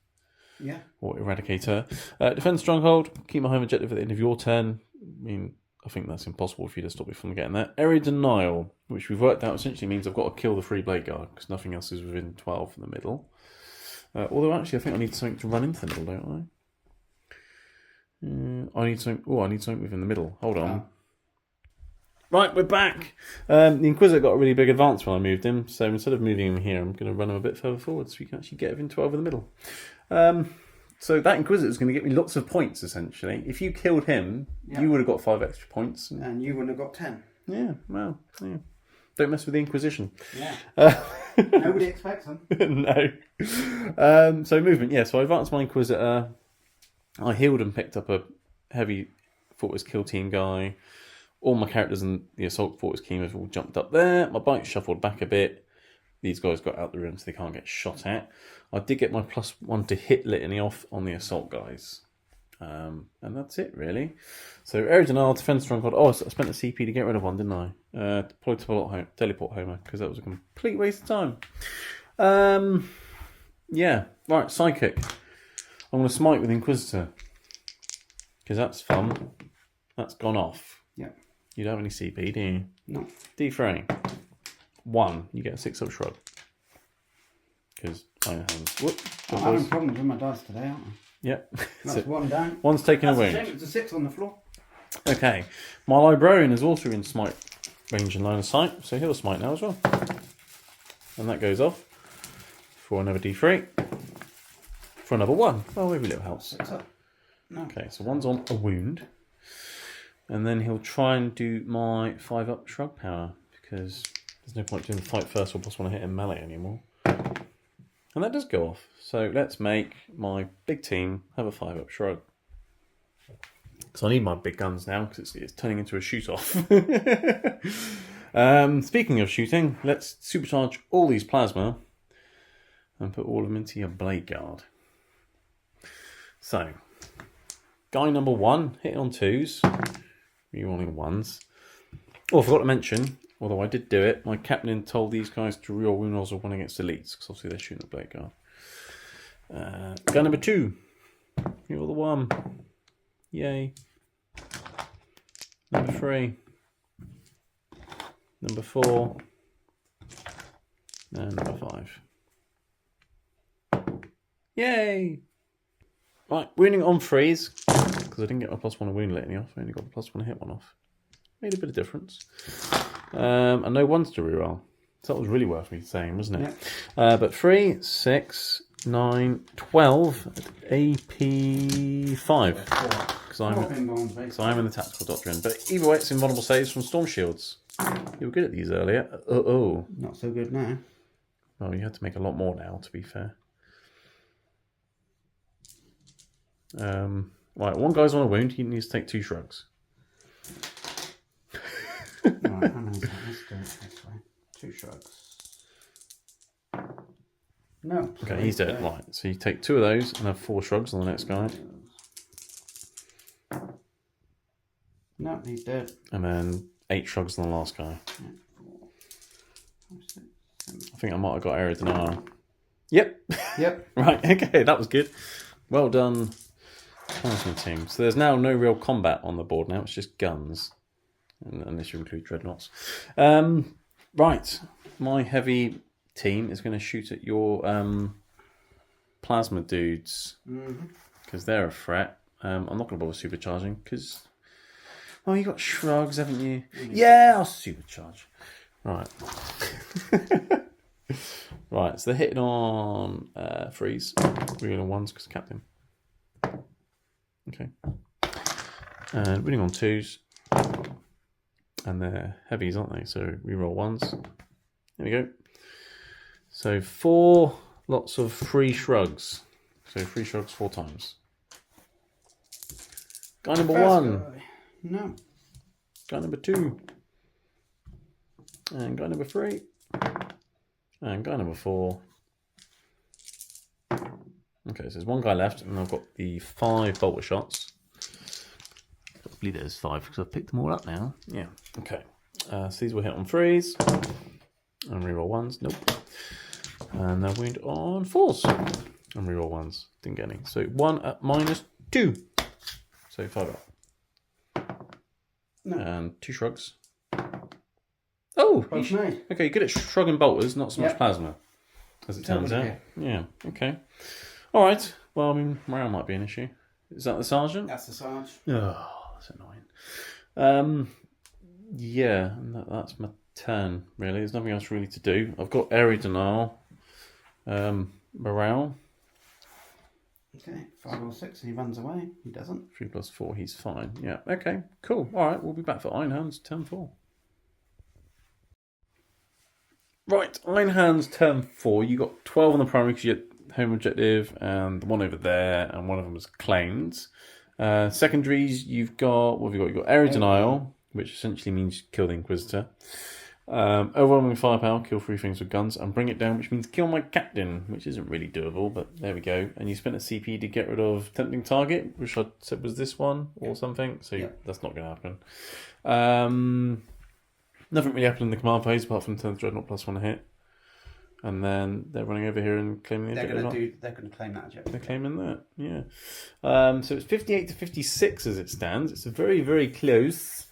Yeah. Or Eradicator. Defend Stronghold, keep my home objective at the end of your turn. I mean, I think that's impossible for you to stop me from getting that. Area Denial, which we've worked out essentially means I've got to kill the 3 Blade Guard because nothing else is within 12 in the middle. Although actually I think I need something to run into the middle, don't I? I need something within the middle. Hold on. Right, we're back. The Inquisitor got a really big advance when I moved him, so instead of moving him here, I'm going to run him a bit further forward so we can actually get within 12 in the middle. So that Inquisitor is going to get me lots of points, essentially. If you killed him, you would have got 5 extra points. And you would have got 10. Yeah, well, yeah. Don't mess with the Inquisition. Yeah. Nobody expects them. No. So movement, so I advanced my Inquisitor. I healed and picked up a heavy Fortress Kill Team guy. All my characters in the Assault Fortress team have all jumped up there. My bike shuffled back a bit. These guys got out the room so they can't get shot at. I did get my +1 to hit litany off on the Assault guys. And that's it, really. So, Area Denial, Defense Stronghold. Oh, I spent a CP to get rid of one, didn't I? Probably Teleport Homer, because that was a complete waste of time. Right, Psychic. I'm going to smite with Inquisitor. Because that's fun. That's gone off. Yeah. You don't have any CP, do you? No. D3. 1. You get a 6-up shrug. Because Iron Hands. Whoop. I'm having problems with my dice today, aren't I? Yep. That's 1 down. One's taken a wound. It's a 6 on the floor. Okay. My Librarian is also in smite range and line of sight, so he'll smite now as well. And that goes off for another D3. For another 1. Oh, every little helps. 6 up. No. Okay, so 1's on a wound. And then he'll try and do my 5-up shrug power, because there's no point doing the fight first or +1 hit in melee anymore. And that does go off. So let's make my big team have a 5-up shrug. Because I need my big guns now, because it's turning into a shoot-off. Speaking of shooting, let's supercharge all these plasma and put all of them into your Blade Guard. So, guy number 1, hitting on 2s. Rerolling 1s. Oh, I forgot to mention, although I did do it, my captain told these guys to reroll wound rolls of 1 against elites, because obviously they're shooting the Blade Guard. Guy number 2. Reroll the 1. Yay. Number 3. Number 4. And number 5. Yay! Right, wounding on freeze. Because I didn't get my +1 wound letting off. I only got the +1 hit one off. Made a bit of difference. And no 1s to reroll. So that was really worth me saying, wasn't it? Yeah. But 3, 6, 9, 12 at AP5. Because I'm in the Tactical Doctrine. But either way, it's invulnerable saves from Storm Shields. You were good at these earlier. Not so good now. Well, you had to make a lot more now, to be fair. Right, 1 guy's on a wound. He needs to take 2 shrugs. Right, how many? Let's do it this way. 2 shrugs. No. Okay, he's dead. Right, so you take 2 of those and have 4 shrugs on the next guy. No, he's dead. And then 8 shrugs on the last guy. Yeah, 4, 5, 6, 7. I think I might have got area denial. Yep. Yep. Right, okay, that was good. Well done, Plasma team. So there's now no real combat on the board now, it's just guns. Unless you include dreadnoughts. Right, my heavy team is going to shoot at your plasma dudes. Because they're a threat. I'm not going to bother supercharging because... Oh, you got shrugs, haven't you? Yeah, I'll supercharge. Right. Right, so they're hitting on freeze. Winning on 1s because captain. Okay. And winning on 2s. And they're heavies, aren't they? So we roll 1s. There we go. So 4 lots of free shrugs. So 3 shrugs 4 times. Guy number 1. No. Guy number 2. And guy number 3. And guy number 4. Okay, so there's 1 guy left, and I've got the 5 bolter shots. I believe there's 5 because I've picked them all up now. Yeah, okay. So these will hit on 3s. And reroll 1s. Nope. And they'll wound on 4s. And reroll 1s. Didn't get any. So 1 at -2. So 5 up. No. And 2 shrugs. Oh! Made. Okay, good at shrugging bolters, not so much plasma. As it turns out. Okay. Yeah, okay. Alright. Well, I mean, morale might be an issue. Is that the sergeant? That's the Sarge. Oh, that's annoying. Yeah, that's my turn, really. There's nothing else really to do. I've got area denial. Morale. Okay, 5 or 6, and he runs away. He doesn't. 3 + 4, he's fine. Yeah, okay, cool. Alright, we'll be back for Iron Hands, turn 4. Right, Iron Hands, turn 4. You got 12 on the primary because you get home objective, and the one over there, and one of them was claimed. Secondaries, you've got, what have you got? You've got area denial, which essentially means kill the Inquisitor. Overwhelming firepower, kill 3 things with guns, and bring it down, which means kill my captain, which isn't really doable, but there we go. And you spent a CP to get rid of tempting target, which I said was this one or something, so that's not going to happen. Nothing really happened in the command phase apart from turn Dreadnought +1 hit. And then they're running over here and claiming the objective. They're going to claim that objective. They're claiming that, yeah. So it's 58 to 56 as it stands. It's very, very close.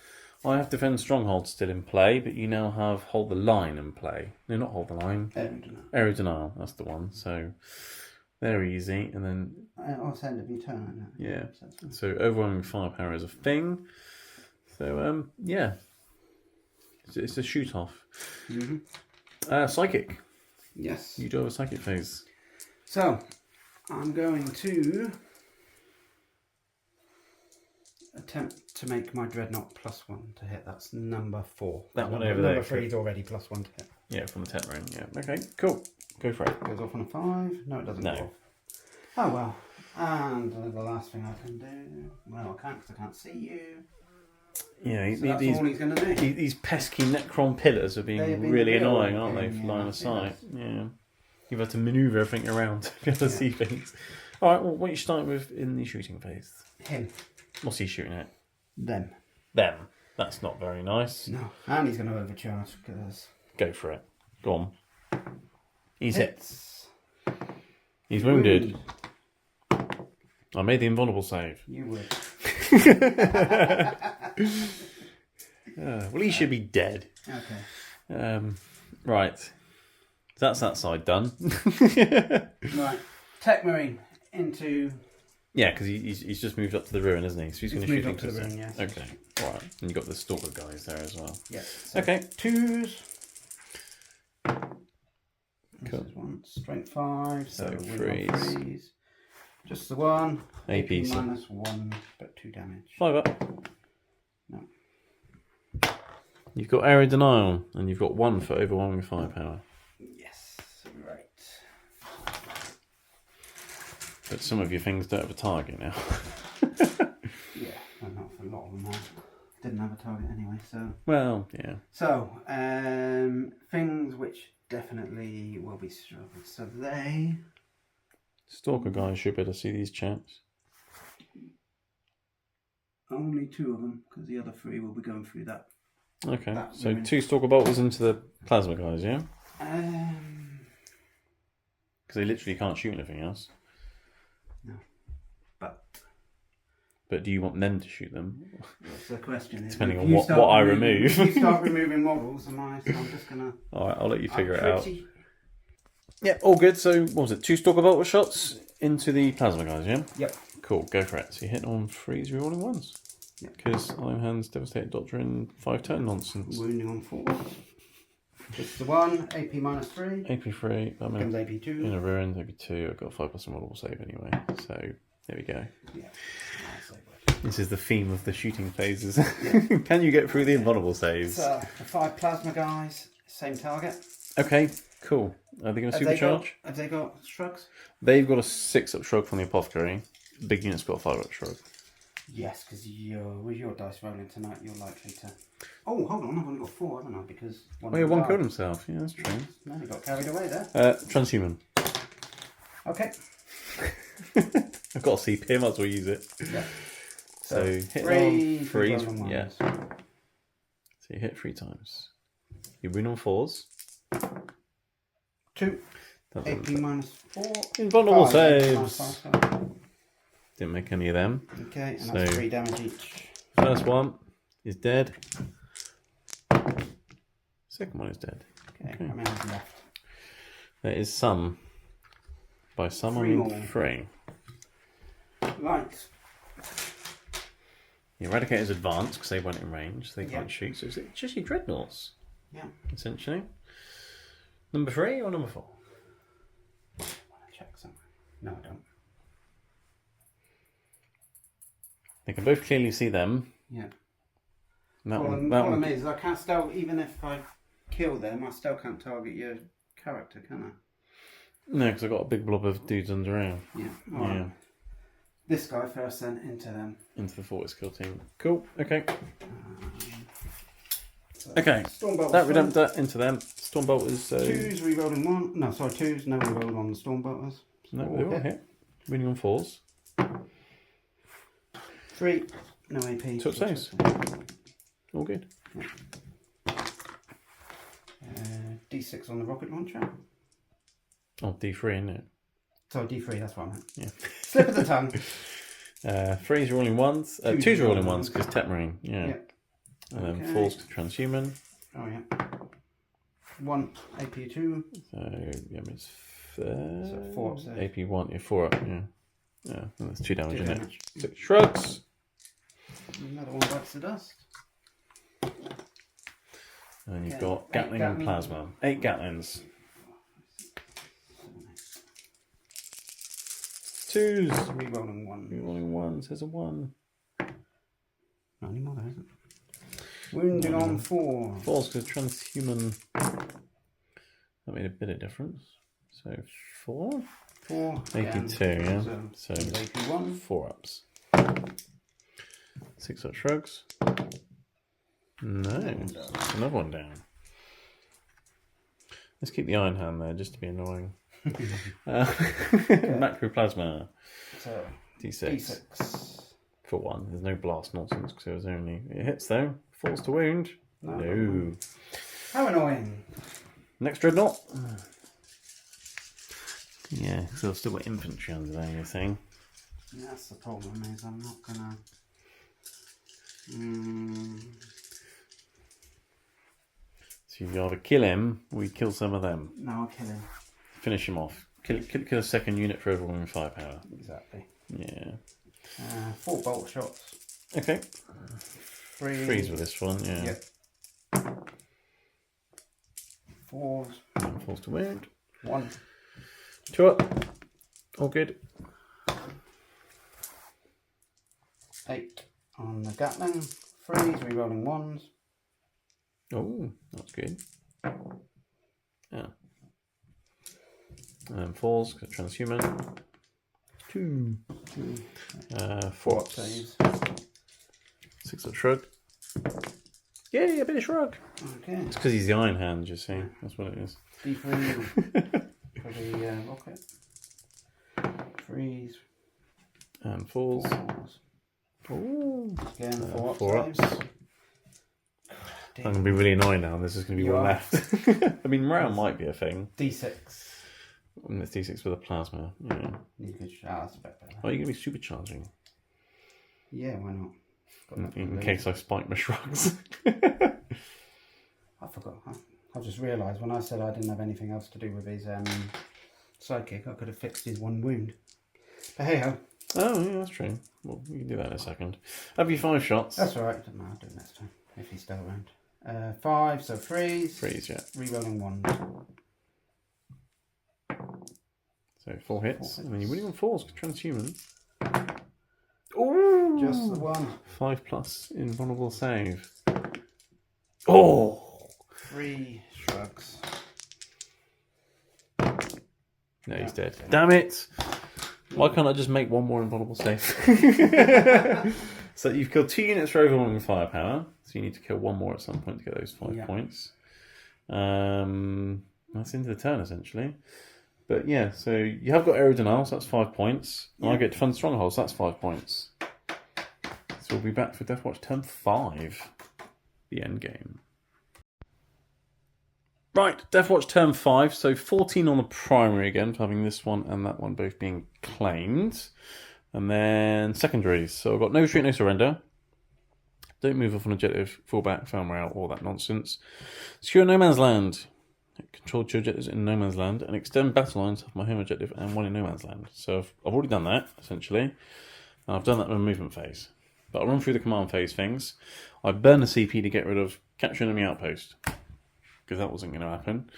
I have Defend Stronghold still in play, but you now have Hold the Line in play. No, not Hold the Line. Area Denial, that's the one. So they're easy. And then... I'll send it in turn. Yeah. So Overwhelming Firepower is a thing. So, yeah. It's a shoot-off. Psychic. Yes. You do have a Psychic phase. So, I'm going to attempt to make my Dreadnought +1 to hit. That's number 4. That one over there. Number 3 is already +1 to hit. Yeah, from the tent ring. Yeah. Okay, cool. Go for it. Goes off on a 5. No, it doesn't go off. Oh, well. And the last thing I can do... Well, I can't because I can't see you. Yeah, So that's all he's going to do. These pesky Necron pillars are being really annoying, aren't they, for line of sight? Yeah. You've had to manoeuvre everything around to be able to see things. Alright, well, what are you starting with in the shooting phase? Him. What's he shooting at? Them. Them. That's not very nice. No. And he's going to overcharge because... Go for it. Go on. He's hit. He's Wounded. wounded. I made the invulnerable save. You would. Well, he should be dead. Okay. Right. That's that side done. Right. Tech Marine into... Yeah, because he's just moved up to the ruin, isn't he? So he's going to shoot up to the ruin, yes. Okay. All right. And you've got the Stalker guys there as well. Yes. So okay. 2s. Cool. This is 1. Strength 5. So freeze. 3s. Just the 1. AP -1, but 2 damage. 5 up. No. You've got area denial, and you've got 1 for overwhelming firepower. Yes. Right. But some of your things don't have a target now. Yeah, and not for a lot of them now. Didn't have a target anyway, so... Well, yeah. So, things which definitely will be struggled. So they... Stalker guys should be able to see these chaps. Only 2 of them, because the other 3 will be going through that. Okay, That so ruin. 2 Stalker bolters into the plasma guys, yeah? Because they literally can't shoot anything else. No. But do you want them to shoot them? That's the question. Depending on what I remove. If you start removing models, so I'm just going to... Alright, I'll let you figure it out. Yeah, all good. So, what was it? 2 Stalker bolter shots into the plasma guys, yeah? Yep. Cool, go for it. So you hit on 3s, rerolling 1s. Because Iron Hands, Devastated Doctrine, 5 turn nonsense. Wounding on 4. Just the 1, AP minus 3. AP 3, that Becomes means AP 2. in a ruin, AP 2. I've got 5+ model save anyway. So, there we go. Yeah. This is the theme of the shooting phases. Can you get through the invulnerable saves? So, the 5 plasma guys, same target. Okay, cool. Are they going to supercharge? Have they got shrugs? They've got a 6-up shrug from the apothecary. Big unit's got a 5-up shrug. Yes, because with your dice rolling tonight, you're likely to... Oh, hold on, I've only got 4, haven't I? Because one Killed himself. Yeah, that's true. No, he got carried away there. Transhuman. Okay. I've got a CP, might as well use it. Yeah. So hit 3, on 3s. Yeah. So you hit 3 times. You win on 4s. 2. AP minus 4. Invulnerable 5, saves. -5. Didn't make any of them. Okay, and that's 3 damage each. First one is dead. Second one is dead. Okay. How many is left? There is some. By some, I 3 mean more. 3. Right. The Eradicators advance because they weren't in range, so they can't shoot. So it's just your dreadnoughts. Yeah. Essentially. Number 3 or number 4? I want to check somewhere. No, I don't. They can both clearly see them. Yeah. That Problem is, I can't still, even if I kill them, I still can't target your character, can I? No, because I've got a big blob of dudes underground. Yeah. Alright. This guy first then into them. Into the Fortis kill team. Cool, okay. So Okay. Stormbolt. That Redemptor into them. Stormbolt is... 2s rerolling 1. No, sorry, 2s. No reroll on the Stormbolters. No, they all hit. Winning on 4s. 3. No AP. So it saves. All good. D6 on the rocket launcher. Oh, D3, isn't it? Sorry, D3, that's what I meant. Yeah. Slip of the tongue. 3s rolling 1s. 2s rolling 1s because Tech Marine. Yeah. And then 4s to Transhuman. Oh, yeah. 1 AP 2. So, yeah, it's 4 up there. AP 1, yeah, 4 up, yeah. Yeah, and that's 2 damage 2 in damage. it. 6 shrugs. Another one bites the dust. And you've got Gatling and Plasma. 8 Gatlings. 2s. Rerolling 1. Rerolling 1s. There's a 1. Not anymore, there isn't. Wounding on 4. 4s because Transhuman. That made a bit of difference. So 4? 4. AP 2, yeah. So AP 1. 4 ups. 6 up shrugs. No. Another one down. Let's keep the Iron Hand there just to be annoying. Macroplasma. So, D6. D6. For 1. There's no blast nonsense because it was only... It hits though. Falls to wound. No. How annoying. Next Dreadnought. Yeah, because I've still got infantry under there, you think. Yeah, that's the problem, is I'm not gonna... So you either kill him or you kill some of them. No, I'll kill him. Finish him off. Kill a second unit for everyone with firepower. Exactly. Yeah. 4 bolt shots. Okay. 3. 3s with this one, yeah. Yep. 4s. Falls to wound. 1. 2 up. All good. 8 on the Gatling. 3s, rerolling 1s. Oh, that's good. Yeah. And 4s, got Transhuman. 2. 4 4 ups. saves. 6 up shrug. Yay, a bit of shrug. Okay. It's because he's the Iron Hand, you see. That's what it is. D3 for the rocket. Freeze. And falls. Ooh. Again, 4 4 ups. ups. I'm going to be really annoyed now. There's just going to be one left. I mean, morale might be a thing. D6. And it's D6 with a plasma. Yeah. That's a bit better. Oh, you're going to be supercharging. Yeah, why not? In case I spike my shrugs. I forgot. I just realised when I said I didn't have anything else to do with his sidekick, I could have fixed his 1 wound. But hey ho. Oh, yeah, that's true. Well, we can do that in a second. Have you 5 shots? That's alright. I'll do it next time if he's still around. 5, so freeze. Freeze, yeah. Rerolling 1. So 4 hits. And then you're winning on 4s, transhuman. Oh! Just the 1. 5+ invulnerable save. Oh! 3 shrugs. No, he's dead. Damn it! Why can't I just make 1 more invulnerable save? So you've killed 2 units for overwhelming firepower. So you need to kill 1 more at some point to get those 5 points. That's into the turn, essentially. But yeah, so you have got aero denial, so that's 5 points. And I get defend strongholds, so that's 5 points. So we'll be back for Deathwatch turn 5. The end game. Right, Deathwatch turn 5, so 14 on the primary again for having this one and that one both being claimed. And then secondaries. So I've got no retreat, no surrender. Don't move off an objective, fall back, fail morale, all that nonsense. Secure no man's land. Control 2 objectives in no man's land and extend battle lines of my home objective and 1 in no man's land. So I've already done that, essentially. And I've done that in the movement phase. But I'll run through the command phase things. I burn the CP to get rid of capture enemy outpost, because that wasn't going to happen.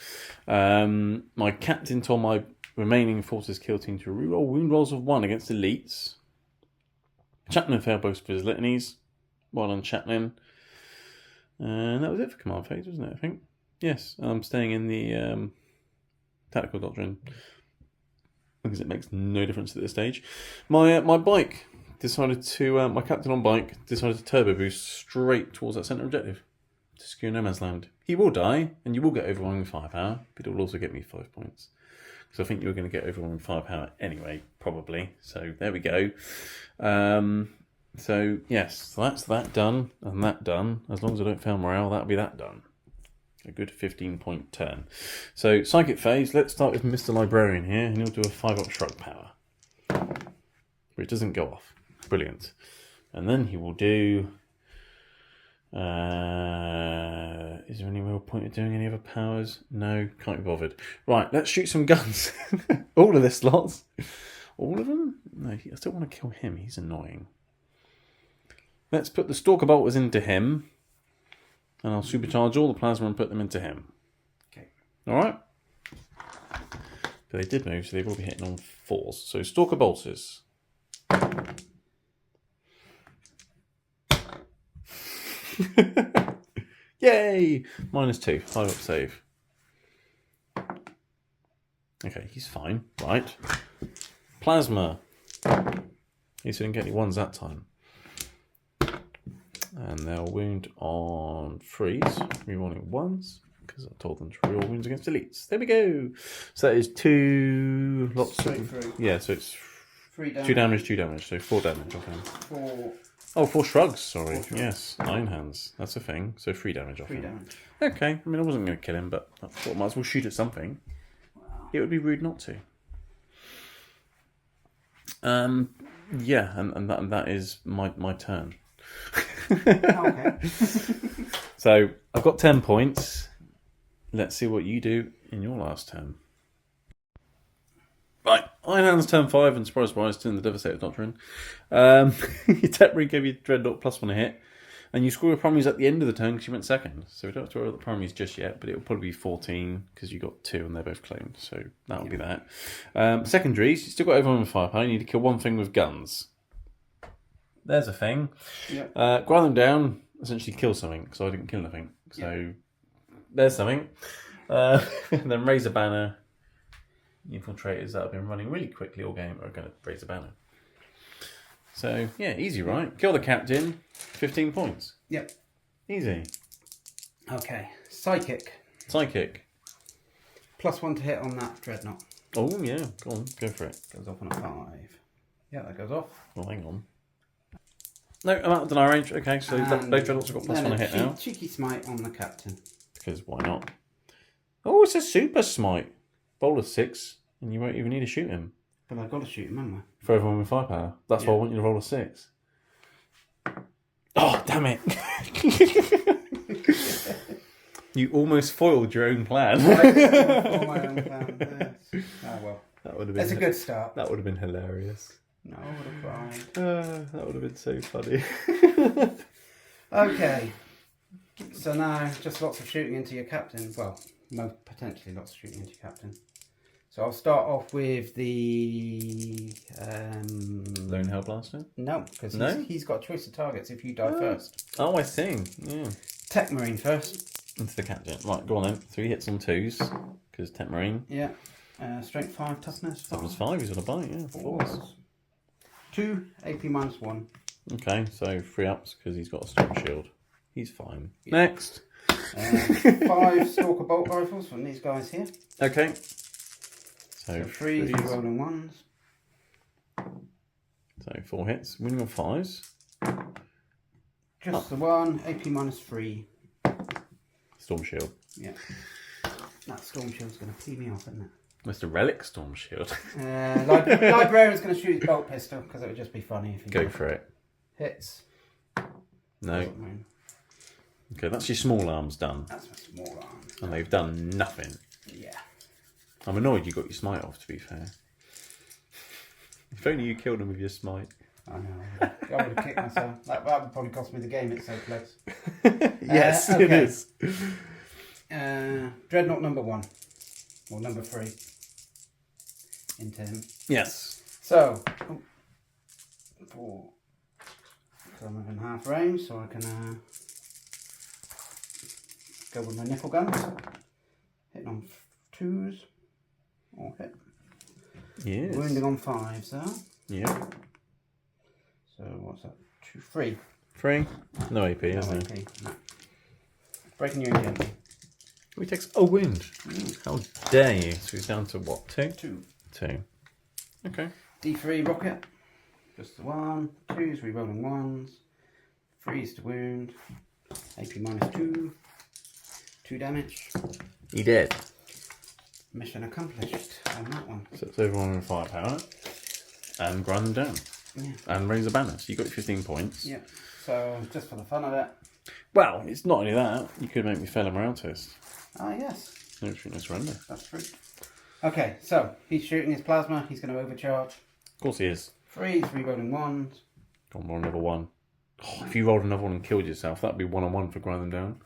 My captain told my remaining forces kill team to reroll wound rolls of 1 against elites. Chaplain failed both of his litanies. 1 on Chaplain. And that was it for command phase, wasn't it, I think? Yes, I'm staying in the tactical doctrine because it makes no difference at this stage. My bike decided to, my captain on bike decided to turbo boost straight towards that centre objective to secure no man's land. He will die, and you will get overwhelming firepower, but it will also get me 5 points. Because I think you were going to get overwhelming firepower anyway, probably. So there we go. So yes, so that's that done, and that done. As long as I don't fail morale, that'll be that done. A good 15-point turn. So psychic phase, let's start with Mr. Librarian here, and he'll do a 5-up shrug power. But it doesn't go off. Brilliant. And then he will do... is there any real point of doing any other powers? No, can't be bothered. Right, let's shoot some guns. All of the slots. All of them? No, I still want to kill him. He's annoying. Let's put the Stalker Bolters into him. And I'll supercharge all the plasma and put them into him. Okay. Alright? But they did move, so they will be hitting on 4s. So Stalker Bolters. Yay! -2. 5-up save. Okay, he's fine. Right. Plasma. He didn't get any 1s that time. And they'll wound on freeze. Rerolling 1s. Because I told them to reroll wounds against elites. There we go. So that is 2 lots Straight of... through. Yeah, so it's 3 damage. 2 damage, 2 damage. So 4 damage off him. 4. Oh, 4 shrugs, sorry. 4 shrugs. Yes, Iron Hands. That's a thing. So 3 damage off 3 him. damage. Okay, I mean, I wasn't going to kill him, but I thought I might as well shoot at something. Wow. It would be rude not to. Yeah, and that is my turn. Okay. So I've got 10 points. Let's see what you do in your last turn. Right, Iron Hands turn 5 and surprise turn the Devastator Doctrine. Your Tech Ring gave you Dreadnought +1 a hit. And you score your primaries at the end of the turn because you went second. So we don't have to worry about the primaries just yet, but it'll probably be 14 because you got 2 and they're both claimed. So that'll be that. Secondaries, you still got everyone with firepower. You need to kill one thing with guns. There's a thing. Yep. Grind them down, essentially kill something because I didn't kill anything. So there's something. And then raise a banner. The infiltrators that have been running really quickly all game are going to raise a banner. So, yeah, easy, right? Kill the captain, 15 points. Yep. Easy. Okay, Psychic. Psychic. +1 to hit on that Dreadnought. Oh, yeah. Go on. Go for it. Goes off on a 5. Yeah, that goes off. Well, hang on. No, I'm out of deny range. Okay, so those Dreadnoughts have got +1 to hit now. Cheeky smite on the captain. Because why not? Oh, it's a super smite. Roll a 6, and you won't even need to shoot him. But I've got to shoot him, haven't I? For everyone with firepower. That's why I want you to roll a 6. Oh, damn it. You almost foiled your own plan. I foiled my own plan, yes. Oh, well. That would have been. That's a good start. That would have been hilarious. No, I would have cried. That would have been so funny. Okay. So now, just lots of shooting into your captain. Well, potentially lots of shooting into your captain. So I'll start off with the... Lone Hellblaster? No, because he's got a choice of targets if you die first. Oh, I see. Yeah. Tech Marine first. Into the captain. Right, go on then. 3 hits on 2s, because Tech Marine. Yeah. Strength 5, toughness 5. Toughness 5, he's on a bite, yeah. 4s. 2, AP -1. Okay, so 3 ups, because he's got a Storm Shield. He's fine. Yeah. Next. 5 Stalker Bolt Rifles from these guys here. Okay. So 3 rolling 1s. So 4 hits. Winning on 5s. Just the one. AP -3. Storm Shield. Yeah. That Storm Shield's going to pee me off, isn't it? That's the Relic Storm Shield. Librarian's going to shoot his bolt pistol because it would just be funny if he Go for it. hits. No. Okay, that's your small arms done. That's my small arms. And they've done nothing. Yeah. I'm annoyed you got your smite off, to be fair. If only you killed him with your smite. I know. I would have kicked myself. That would probably cost me the game. It's so close. Yes, okay. it is. Dreadnought number 1. Or number 3. Into him. Yes. So, 4. So I'm within half range, so I can go with my nickel guns. Hitting on 2s. Or hit. Yes. Wounding on 5s, though. Yeah. So what's that? 2, 3. 3. No AP, No isn't AP. it? No. Breaking you again. He takes a wound. How dare you? So he's down to what? 2? 2. 2. Okay. D3 rocket. Just the 1. 2s, rerolling 1s. 3s to wound. AP -2. 2 damage. He did. Mission accomplished on that one. So it's everyone with firepower. And grind them down. Yeah. And raise a banner. So you got your 15 points. Yeah. So just for the fun of it. Well, it's not only that. You could make me fail a morale test. Ah, yes. No no surrender. That's true. Okay, so he's shooting his plasma. He's going to overcharge. Of course he is. 3s, rerolling 1s. Go on, roll another 1. Oh, if you rolled another 1 and killed yourself, that'd be 1-on-1 for grind them down.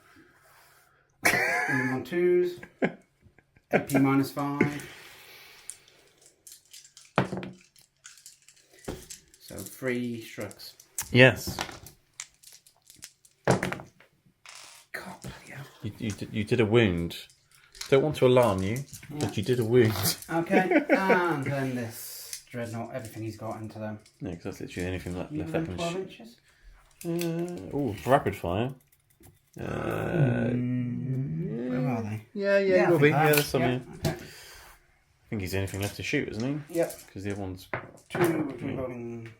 Moving on 2s. AP -5. So 3 shrugs. Yes. God, yeah. You did a wound. Don't want to alarm you, but you did a wound. Okay, and then this dreadnought, everything he's got into them. Yeah, because that's literally anything left You up within in 12 inches? Oh, rapid fire. Where are they? Yeah, I will think be. that. Yeah, there's some. Yeah, Yeah. okay. I think he's anything left to shoot, isn't he? Yep. Because the other one's 2 rerolling.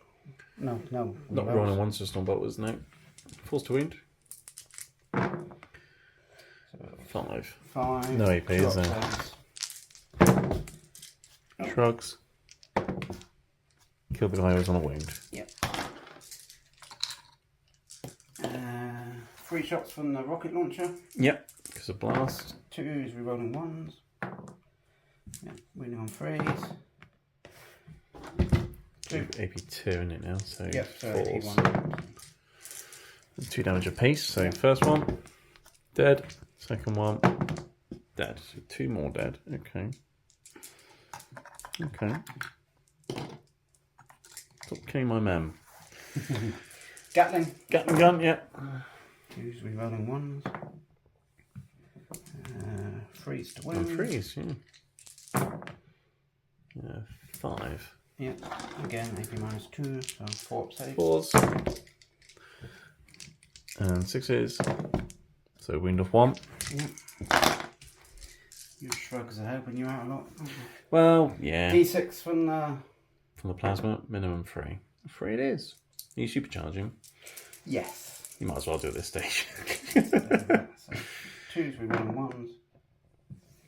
No. not rolling one system, but was no. Forced to wound. 5. 5. No AP, is there? Shrugs. Kill the guy who's on a wound. Yep. 3 shots from the rocket launcher. Yep, because of blast. 2s, rerolling 1s. Yep, winning on 3s. AP2 in it now, so Yep, so 4s. AP1. 2 damage apiece, so first one, dead. Second one, dead. So 2 more dead. Okay. Stop killing my man. Gatling. Gatling gun, yeah. 2s, rerolling 1s. 3s to win. And 3s, yeah. 5. Yep. Again, AP -2, so 4 up saves. 4s. And 6s. So wound of 1. Yeah. Your shrugs are helping you out a lot. Well, yeah. D6 from the plasma, minimum 3. 3 it is. Are you supercharging? Yes. You might as well do it at this stage. So 2s, we run 1s.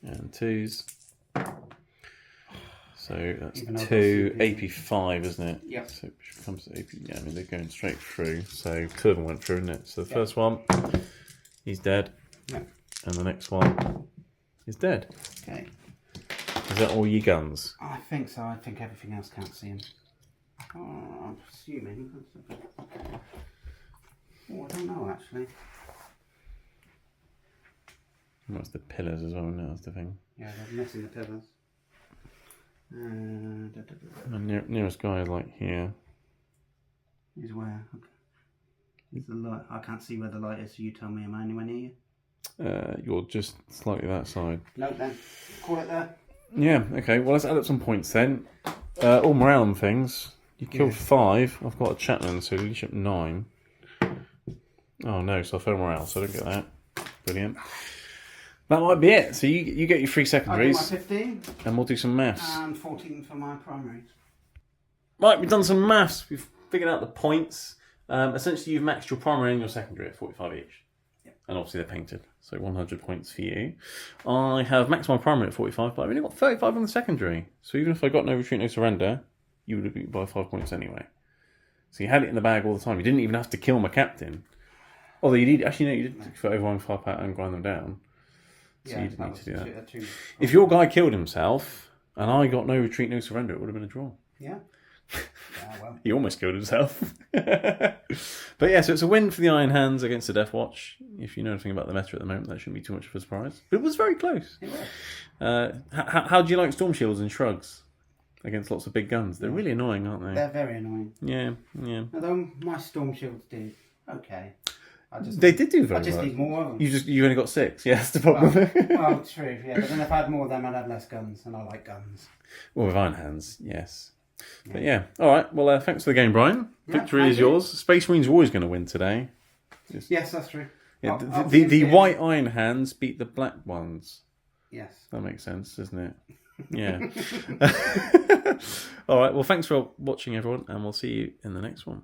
And 2s. So that's Even though I've 2 got CP. AP5, isn't it? Yep. So which becomes AP. Yeah, I mean they're going straight through. So 2 of them went through, isn't it? So the first one, he's dead. Yep. And the next one is dead. Okay. Is that all your guns? I think so. I think everything else can't see him. Oh, I'm assuming. Oh, I don't know actually. What's the pillars as well? No, that's the thing. Yeah, they're missing the pillars. The nearest guy is like here. He's where? Okay. He's the light. I can't see where the light is, so you tell me. Am I anywhere near you? You're just slightly that side. No, then. Call it there. Yeah, okay. Well, let's add up some points then. All morale and things. You killed 5. I've got a chaplain, so leadership 9. Oh no, so I failed morale, so I don't get that. Brilliant. That might be it. So you get your 3 I'll do secondaries. my 15 and we'll do some maths. and 14 for my primaries. Right, we've done some maths. We've figured out the points. Essentially, you've maxed your primary and your secondary at 45 each. Yep. And obviously they're painted. So 100 points for you. I have maxed my primary at 45, but I've only got 35 on the secondary. So even if I got no retreat, no surrender, you would have beat by 5 points anyway. So you had it in the bag all the time. You didn't even have to kill my captain. Although you did, actually no, you did for everyone far out and grind them down. So you didn't need to do that. If your guy killed himself and I got no retreat, no surrender, it would have been a draw. Yeah. Well. He almost killed himself. But yeah, so it's a win for the Iron Hands against the Deathwatch. If you know anything about the meta at the moment, that shouldn't be too much of a surprise. But it was very close. It was. How do you like Storm Shields and Shrugs against lots of big guns? They're really annoying, aren't they? They're very annoying. Yeah. Although my Storm Shields did okay. They did do very I just well. need more of them. You only got 6. Yeah, that's the problem. Well, true. Yeah, but then if I had more of them, I'd have less guns, and I like guns. Well, with Iron Hands, yes. But yeah, all right. Well, thanks for the game, Brian. Yeah, Victory is yours. Space Marines are always going to win today. Yes, that's true. Yeah, the white Iron Hands beat the black ones. Yes. That makes sense, doesn't it? Yeah. All right. Well, thanks for watching, everyone, and we'll see you in the next one.